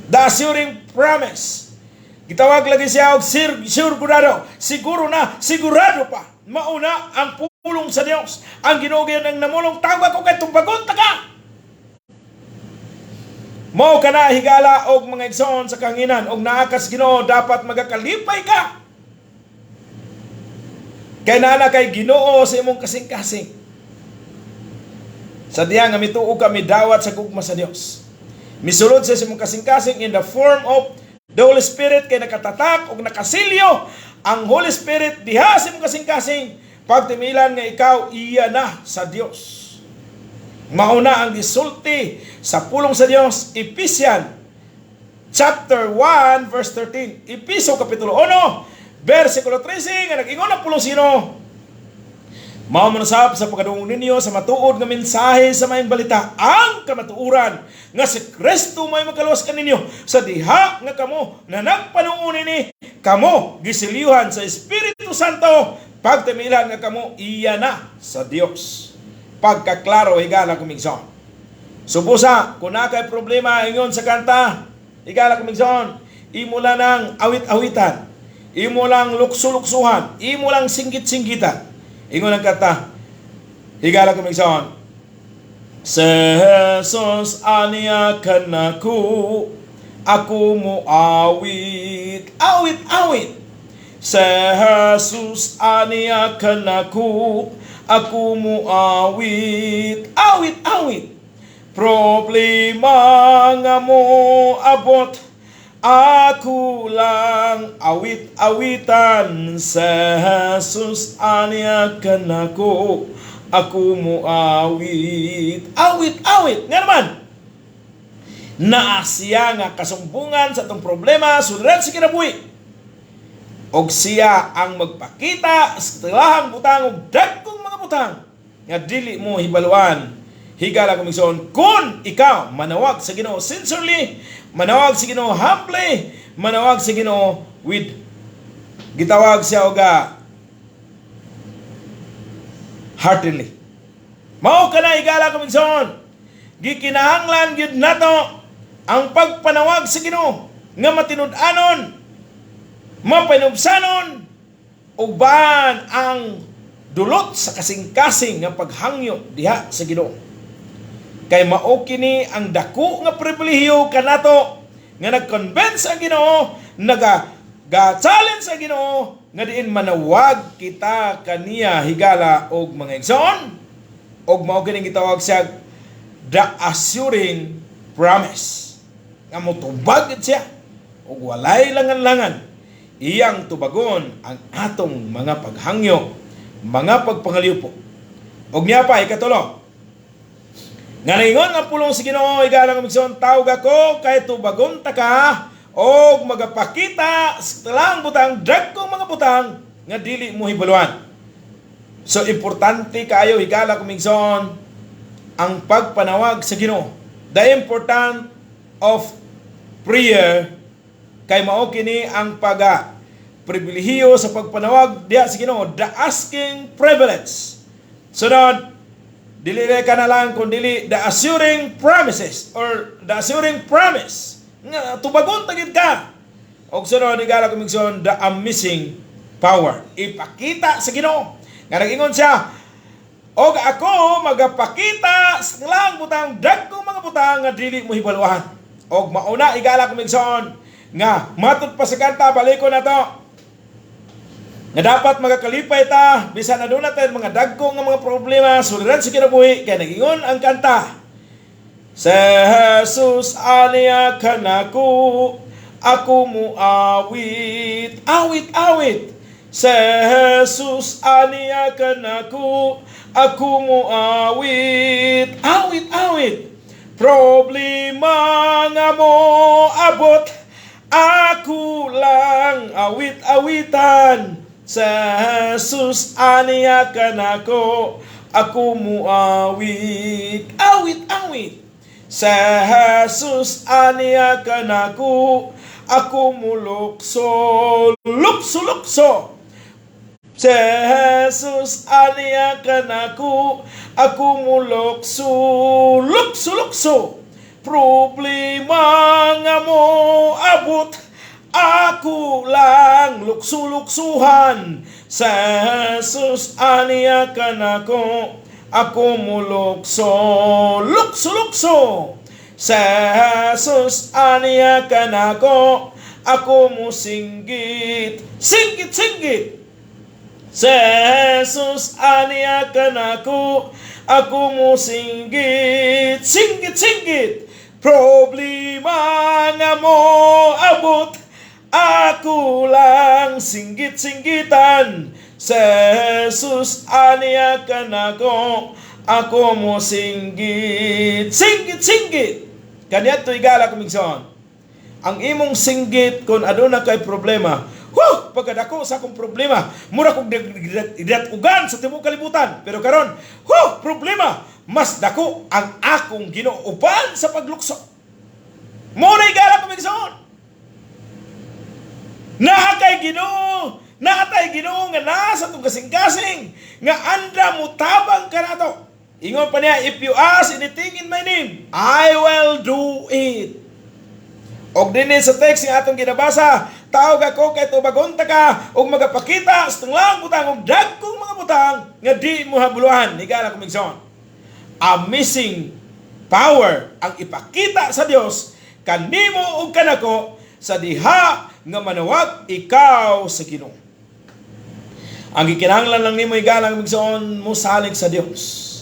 The assuring promise. Gitawag lagi siya og sigurado, siguro na, sigurado pa. Mauna ang pulong sa Dios. Ang Ginoo ng namulong, tawag ko kay tubagon ta ka. Mao kana higala og mga igsoon sa kanginan og naakas Ginoo dapat magakalipay ka. Kay nana kay Ginoo sa imong kasing-kasing. Sa diha nga mituo ka midawat sa gugma sa Dios. Misulod sa imong kasing-kasing in the form of the Holy Spirit kay nakatatak og nakasilyo ang Holy Spirit diha sa imong kasing-kasing pagtimilan nga ikaw iya na sa Dios. Mauna ang gisulti sa pulong sa Dios, Ephesians chapter 1 verse 13. Episo kapitulo 1 versikulo 13 nga nag-ingon ang pulong sino. Mao man usab sa pagkadungog ninyo sa matuod nga mensahe sa maayong balita, ang kamatuoran nga si Kristo may makaluwas kaninyo sa diha nga kamo na nagpanuon ini kamo gisiliyuhan sa Espiritu Santo pagtimilan nga kamo iya na sa Dios. Pagkaklaro higala kumigsoon. Subusa kung nakay problema ingon sa kanta, higala kumigsoon, imo lang ng awit-awitan, imo lang lukso-luksuhan, imo lang singgit-singgitan. Ingon ang kanta, higala kumigsoon, sa Jesus aniyakan ako mo awit, awit-awit. Sa Jesus aniyakan ako mo awit, awit-awit. Problema nga mo abot, Ako lang awit-awitan sa Jesus aniya kanako. Ako mo awit. Awit-awit. Nga naman. Naa siya nga kasumbungan sa itong problema suliran sa kinabuhi. Og siya ang magpakita sa tilahang butang og dagkong mga butang nga dili mo hibaluan. Higala kumigsoon kung ikaw manawag sa Ginoo sincerely, manawag sa Ginoo humbly, manawag sa Ginoo with gitawag siya og heartily. Mao kana higala kumigsoon. Gikinahanglan gyud nato ang pagpanawag sa Ginoo nga matinud-anon, mapanubsanon ug baan ang dulot sa kasing-kasing nga paghangyo diha sa Ginoo. Kay mao kini ang dako nga pribilehiyo kanato nga nag-convince ang Ginoo, naga-challenge ang Ginoo nga diin manawag kita kaniya higala og mga igsoon. Og mao kini gitawag siya the assuring promise. Nga motubag siya og walay langan-langan iyang tubagon ang atong mga paghangyo, mga pagpangaliw po. Og niya pa ikatulo. Nga naingon ang pulong sa Ginoo higala kumigsoon, tawag ako kay tubagon ta ka og magapakita sa talang butang dagkong mga butang nga dili mo hibaluan. So importante kayo higala kumigsoon ang pagpanawag sa Ginoo. The important of prayer kay mao kini ang pribilehiyo sa pagpanawag diha sa Ginoo, the asking privilege. Sunod, dili ka na lang kung dili the assuring promises or the assuring promise nga tubagon tagid ka. Og sunod higala kumigsoon the amazing power. Ipakita sa Ginoo nga nag-ingon siya, og ako magapakita sa lang butang dagkong mga butang nga dili mo hibaluhan. Og mauna higala kumigsoon nga matud pa sa kanta balikon na to nga dapat magakalipay ta bisan na doon natin mga dagkong nga mga problema suliran sa kinabuhi. Kaya nagingon ang kanta, sa Jesus aniya kanako, ako mo awit, awit-awit. Sa Jesus aniya kanako, ako mo awit, awit-awit. Problema nga mo abot, ako lang awit-awitan. Sa Jesus aniya kanako, ako mo awit, awit-awit. Sa Jesus aniya kanako, ako mo lukso, lukso-lukso. Sa Jesus aniya kanako, ako mo lukso, lukso-lukso. Problema nga mo abot, ako lang lukso-luksuhan. Sa Jesus aniya kanako, ako mo lukso, lukso-lukso. Sa Jesus aniya kanako, ako mo singgit, singgit-singgit. Sa Jesus aniya kanako, ako mo singgit, singgit-singgit. Problema nga mo abot, ako lang singgit-singgitan. Sa Jesus aniya kanako, ako mo singgit, singgit-singgit. Kaniadto higala kumigsoon, ang imong singgit kung aduna kay problema, pagkadako sa akong problema, mura kong idatugan sa tibuok kalibutan. Pero karon, problema, mas dako ang akong Ginoo uban sa paglukso. Muna higala kumigsoon. Nahatay Ginoo nga nasa itong kasing-kasing nga andra mo tabang ka na to. Ingon pa niya, if you ask anything in my name, I will do it. Og dinhi sa text nga atong ginabasa, tawag ako kay tubagon ta ka og magapakita sa tunglang butang og dagkong mga butang nga di mo habuluhan. Higala kumigsoon. Amazing power ang ipakita sa Dios kanimo ug kanako sa diha nga manawag ikaw sa Ginoo. Ang gikinahanglan lang nimo higala kumigsoon mo salig sa Dios.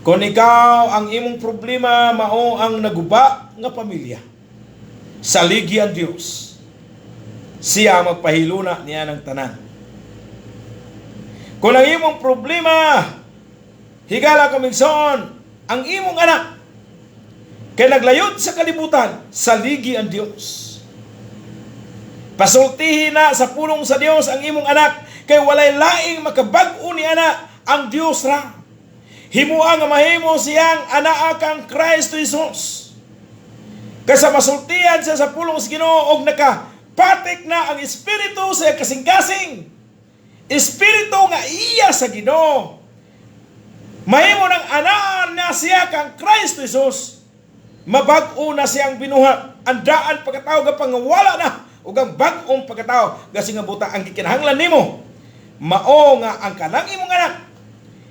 Kung ikaw ang imong problema mao ang naguba nga pamilya, Saligi ang Dios. Siya magpahiluna niya ng tanan. Kung ang imong problema, higala kamigsoon, ang imong anak, kay naglayod sa kalibutan, saligi ang Dios. Pasultihin na sa pulong sa Dios ang imong anak, kay walay laing makabag-o ni anak, ang Dios ra. Himuang nga mahimo siyang anaa kang Kristo Jesus. Kaysa masultihan siya sa pulong sa Ginoo og nakapatik na ang Espiritu sa kasing-kasing. Espiritu nga iya sa Ginoo. Mahimo ng anaa na siya kang Kristo Jesus. Mabag-o na siyang binuhat. Andaan pagkatao nga pangawala na ug ang bag-ong pagkatao kasi nga buta ang gikinahanglan nimo. Mao nga ang kanang imong anak.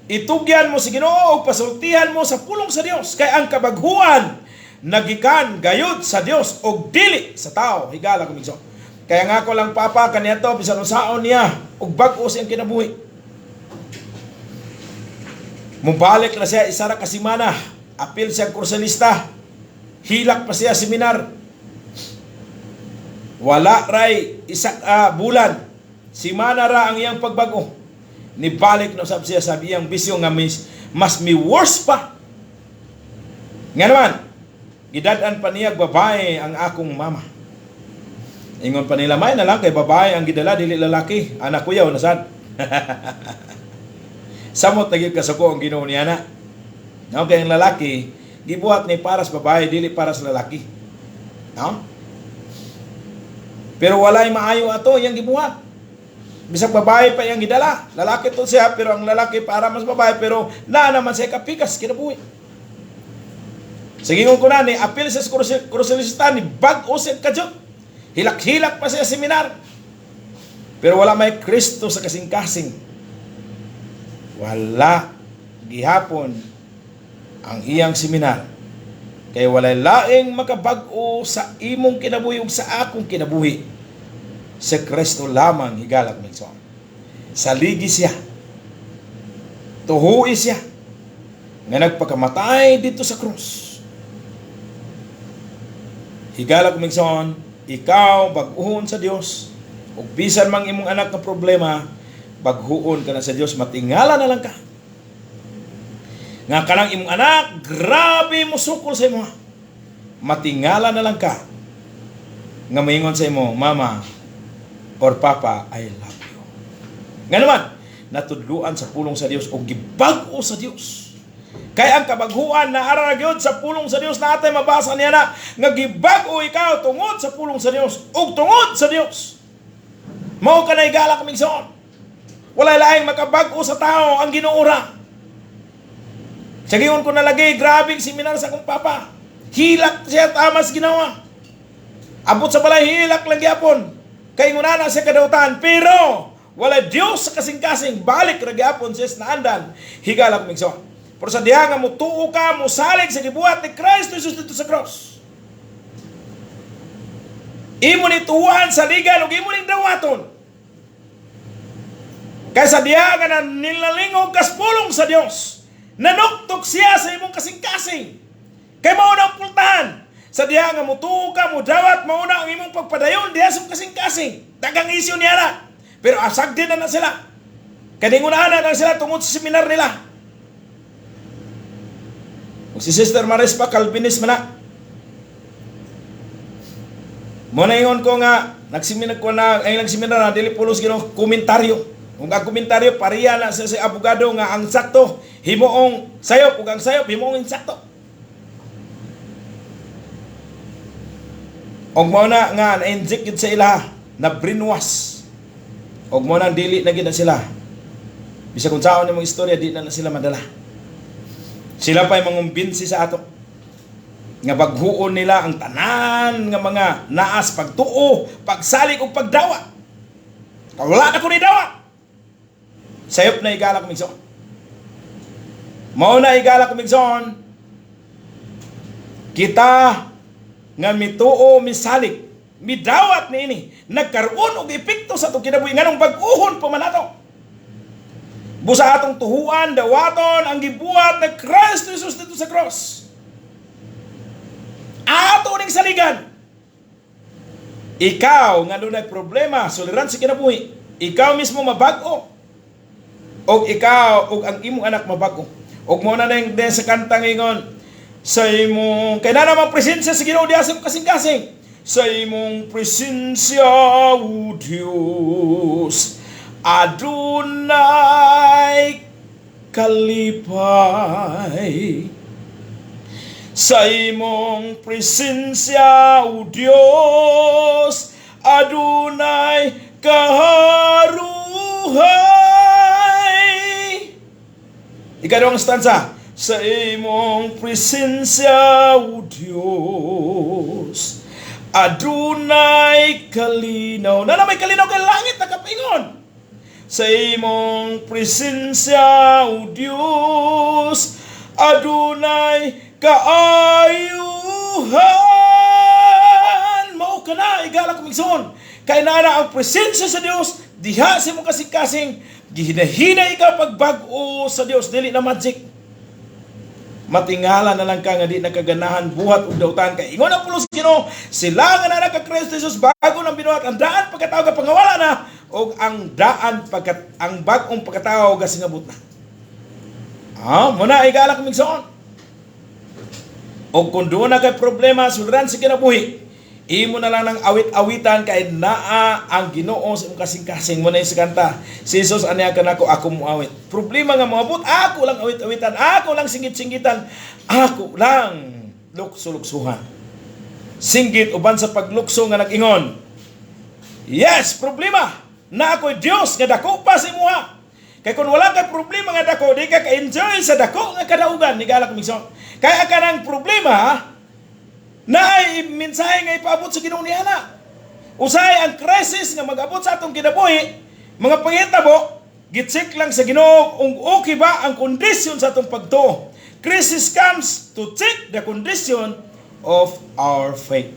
Itugyan mo si Ginoo ug pasultihan mo sa pulong sa Dios kay ang kabaghuan nagikan gayud sa Dios og dili sa tao. Higala kumigso. Kaya nga ko lang papa kaniadto bisan unsaon niya ug bag-o siyang kinabuhi. Mubalik na siya isa ra ka semana, apil siya kursalista. Hilak pa siya seminar. Wala ray isa bulan. Semana ra ang iyang pagbago. Nibalik na usab siya sabi iyang bisyo nga mas mi worse pa. Nga naman, gidad-an pa niya babae ang akong mama. Ingon pa nila, may na lang kay babae ang gidala, dili lalaki. Anak ko yaw, nasad. Samot na gid kasuko ang Ginoo niya na. No, kay ang lalaki, gibuhat ni para sa babae, dili para sa lalaki. No? Pero walay maayo ato yang gibuhat. Bisag babae pa yang gidala. Lalaki to siya, pero ang lalaki para mas babae, pero na naman siya kapikas, kinabuhi. Sige ko na ni, apil sa kursulista ni bag-o siya kadyo. Hilak-hilak pa siya seminar. Pero wala may Kristo sa kasing-kasing. Wala gihapon ang iyang seminar. Kaya walay laing makabag-o sa imong kinabuhi ug sa akong kinabuhi. Sa Kristo lamang higalak migsoon. Saligi siya. Tuhui siya. Nga nagpakamatay dito sa krus. Higalak migsoon, ikaw bag-uhon sa Dios. Ug bisan mang imong anak na problema, baghuon ka na sa Dios, matingala na lang ka. Nga kanang imong anak, grabe mo sukol sa imo. Matingala na lang ka. Nga maingon sa imo, mama or papa, I love you. Nga naman, natudluan sa pulong sa Dios o gibag-o sa Dios. Kaya ang kabaghuan na aragyod sa pulong sa Dios natin mabasa niya na nga gibag-o ikaw tungod sa pulong sa Dios o tungod sa Dios. Mao ka na igala kaming soon. Wala laing makabag-o sa tao ang ginuura. Sagiyon ko nalagay, grabing seminar sa akong papa. Hilak siya tamas ginawa. Abot sa balay, hilak lang gyapon. Kay ngunana siya kadautan. Pero, wala Diyos sa kasing-kasing. Balik na gyapon siya na andan. Higala kaming soon. Pero sa diha nga mo tuo ka, mo salig sa gibuhat ni Kristo Jesus dito sa cross. Imo ni tuwan sa ligan o imo ni dawaton. Kaysa diha nga na nilalingog kas pulong sa Dios. Nanuktok siya sa imong kasing-kasing. Kay mauna ang pultahan. Sa diha nga mo tuo ka, mo dawat, mauna ang imong pagpadayon diha sa kasing-kasing. Dagang isyo niya na. Pero asag din na sila. Kaningunahan na sila tungod sa seminar nila. Si Sister Marispa Calvinis man na. Muna ingon ko nga, nagseminar ko na, ay nagseminar na, dili pulos gino, komentaryo. Kung ang komentaryo, pariya na sa abogado nga ang sakto, himoong sayop, kung ang sayop, himoong insakto. Og mo na nga, na-inject yun sa ila, na brainwash. Og mo na, dili na gina sila. Bisa kung saan yung mga istorya, di na sila madala. Sila pa'y mangumbinsi sa ato. Nga baghuon nila ang tanan nga mga naas pagtuo, pagsalig o pagdawa. Wala na ko ni dawa. Sayop na igala kumigsoon. Mao na igala kumigsoon. Kita nga mituo misalig, midawat niini, nagkaroon og epekto sa itong kinabuhi nganong bag-uhon pa man ato. Busa atong tuhuan, dawaton, ang gibuhat na Kristo Jesus dito sa cross. Ato ning saligan. Ikaw nga dunay problema suliran sa kinabuhi, ikaw mismo mabag-o og ikaw og ang imong anak mabag-o. Og mo na ning sa kantang ingon sa imong kay na naman presensya sa Ginoo diha sa kasing-kasing. Sa imong presensya o Dios adunay kalipay. Sa imong presensya o Dios adunay kaharuhay. Ikadong stanza. Sa imong presensya o Dios adunay kalinaw. Na may kalinaw kay langit nakapingon. Sa imong presensya o Dios adunay kaayuhan. Mao kana igala kumigsoon. Kay nana ang presensya sa Dios diha sa imong kasing-kasing gihinahinay ka pagbag-o sa Dios, dili na magic. Matingala na lang ka nga di nakaganahan buhat ug dautan kay ingon ang pulos Ginoo sila nga nanak ka Kristo Jesus bago nang binuhat ang daan pagkatao ka pangawala na og ang daan ang bag-ong pagkatao ga singabot na. Muna igala kumigsoon. Og kung doon na kay problema suliran sa kinabuhi, imo na lang ng awit-awitan kay naa ang Ginoo sa imong kasing-kasing mo na sa kanta. Si Jesus aniya kanako ako mo awit. Problema nga moabot ako lang awit-awitan, ako lang singit-singitan, ako lang lukso-luksuhan. Singgit uban sa paglukso nga nag-ingon. Yes, problema na ako'y Dios nga dako pa sa imuha. Kay kung wala kay problema nga dako, di ka ka-enjoy sa dako nga kadaugan ni gala kumigsoon. Kaya ka ng problema na ay mensahe nga ipaabot sa Ginoo niana. Usay ang crisis nga mag-abot sa atong kinabuhi, mga panghitabo, gitsik lang sa Ginoo kung okay ba ang kondisyon sa atong pagtuo. Crisis comes to check the condition of our faith.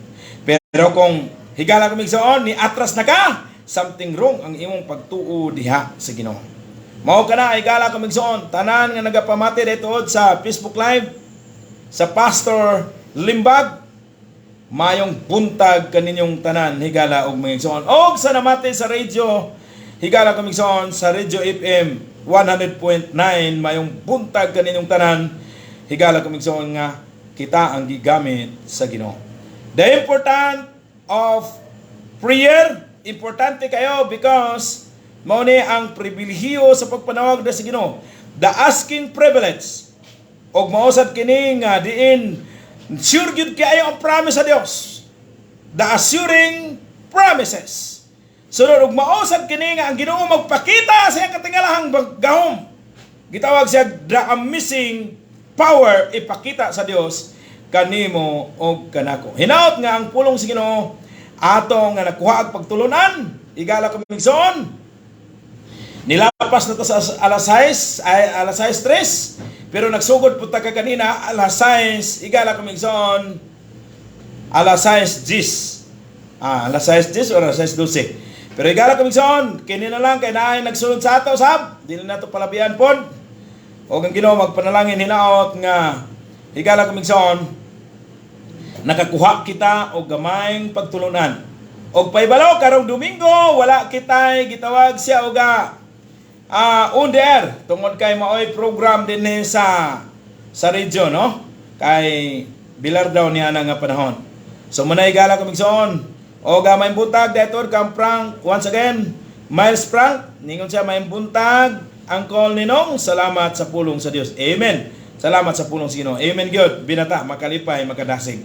Pero kung higala kumigsoon ni atras na ka, something wrong ang imong pagtuo diha sa Ginoo. Mao kana higala kumigsoon tanan nga nagapamati dito sa Facebook Live sa Pastor Limbag, mayong buntag kaninyong tanan higala og migsoon. Og sa namati sa radio higala kumigsoon sa Radio FM 100.9 mayong buntag kaninyong tanan higala kumigsoon nga kita ang gigamit sa Ginoo. The important of prayer, importante kayo because mao ni ang pribilehiyo sa pagpanawag sa Ginoo. The asking privilege og mausad kini nga diin sure gyud kayo ang promise sa Dios. The assuring promises. Sunod og mausad kini nga ang Ginoo magpakita sa iyang katingalahang gahom. Gitawag siya the amazing power ipakita sa Dios kanimo og kanako. Hinaot nga ang pulong sa Ginoo ato nga nakuha ang pagtulunan. Igala kumigsoon. Nilapas na to sa alas 6:03. Pero nagsugod po ka kanina, alas 6, igala kumigsoon, alas 6:10. Alas 6:10 o alas 6:12. Pero igala kumigsoon, kini na lang, kay naay nagsunod sa ato, sab. Dili na ito palabihan po. O ang Ginoo magpanalangin, hinaot nga, igala kumigsoon, nakakuha kita o gamayng pagtulunan. O paibalo, karong Domingo, wala kitay gitawag siya o ga, under tungod kay maoy program din sa radyo no kay bilar daw niya nga panahon. So manay gala kumigsoon o gamay buntag dator kam Frank once again Miles Frank ningon siya may buntag Uncle Ninong, salamat sa pulong sa Dios. Amen. Salamat sa pulong sa Ginoo. Amen gyud. Binata makalipay makadasig.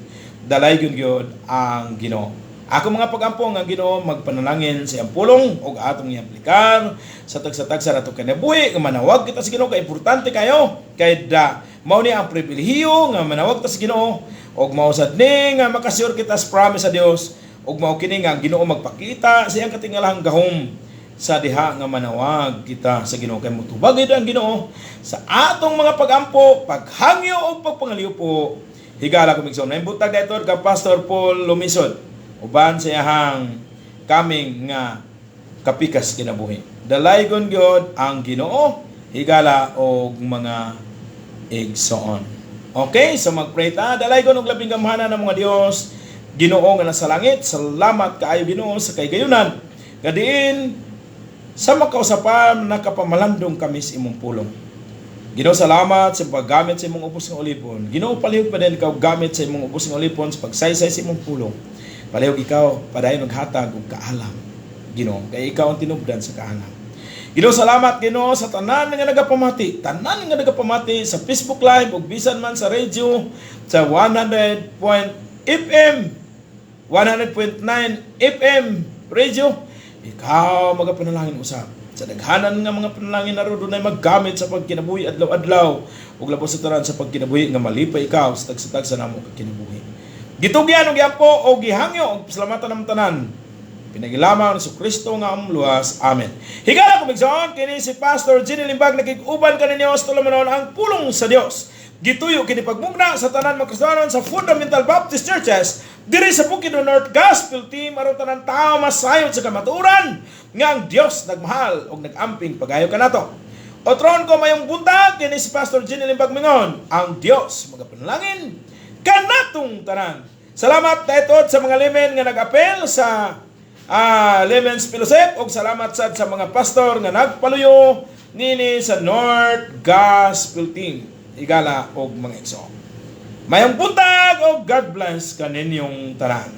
Dalay gyud ang Ginoo. Ako mga pag-ampong ang Ginoo magpanalangin sa iyang pulong o atong i-aplikar sa tagsa-tagsa nato kinabuhi nga manawag kita sa Ginoo kay importante kayo kay mao ni ang pribilehiyo nga manawag ta sa Ginoo og mausad ni nga makasure kita sa promise sa Dios og mao kini nga ang Ginoo magpakita sa iyang katingalahang gahom sa diha nga manawag kita sa Ginoo kay mutubag gid ang Ginoo sa atong mga pag-ampo, paghangyo o pagpangaliw po. Higala kumigsoon na imbutag dayto ka Pastor Paul Lumisod uban sa iyang kaming nga kapikas kinabuhi. Dalaygon gyud ang Ginoo higala og mga igsoon. Okay, so magpray ta. Dalaygon og labing gamhanan ng mga Dios Ginoo nga nasa langit, salamat kaayo Ginoo sa kaygayonan. Gadiin sa makausapan nakapamalandong kami sa imong pulong. Ginoo, salamat sa paggamit sa imong ubos ng ulipon. Ginoo, palihog pa din ikaw gamit sa imong ubos ng ulipon sa pagsaysay sa imong pulong. Palihog ikaw padayon naghatag og kaalam. Ginoo, kay ikaw ang tinubdan sa kaalam. Ginoo, salamat Ginoo sa tanan nga nagapamati. Tanan nga nagapamati sa Facebook Live ug bisan man sa radio sa 100.9 FM radio. Ikaw magapanalangin usab. Sa daghanan nga mga panalangin na ron ay maggamit sa pagkinabuhi adlaw-adlaw ug labos sa tanan sa pagkinabuhi nga malipay ikaw sa tagsatag sa namo kinabuhi. Gitugyan og giampo og gihangyo og pasalamatan ng tanan. Pinagilamang ni Kristo nga amluwas. Amen. Higala ko migsoon kini si Pastor Jenny Limbag nakig-uban kaninyo sa tulamanon ang pulong sa Dios. Gituyo kini pagmugna sa tanan mga Kristiyanon sa Fundamental Baptist Churches diri sa Bukidnon North Gospel Team aron tanan tao masayod sa kamatuoran nga ang Dios nagmahal og nagamping pagayo kanato. Otron ko mayong buntag kini si Pastor Jenny Limbag mingon, ang Dios magapanalangin kanatong tanan. Salamat tayo sa mga lemen nga nag-apel sa Lemens Fellowship ug salamat sad sa mga pastor nga nagpaluyo nini sa North Gospel Team. Igala og mga igsoon. Mayong buntag og God bless kaninyong tanan.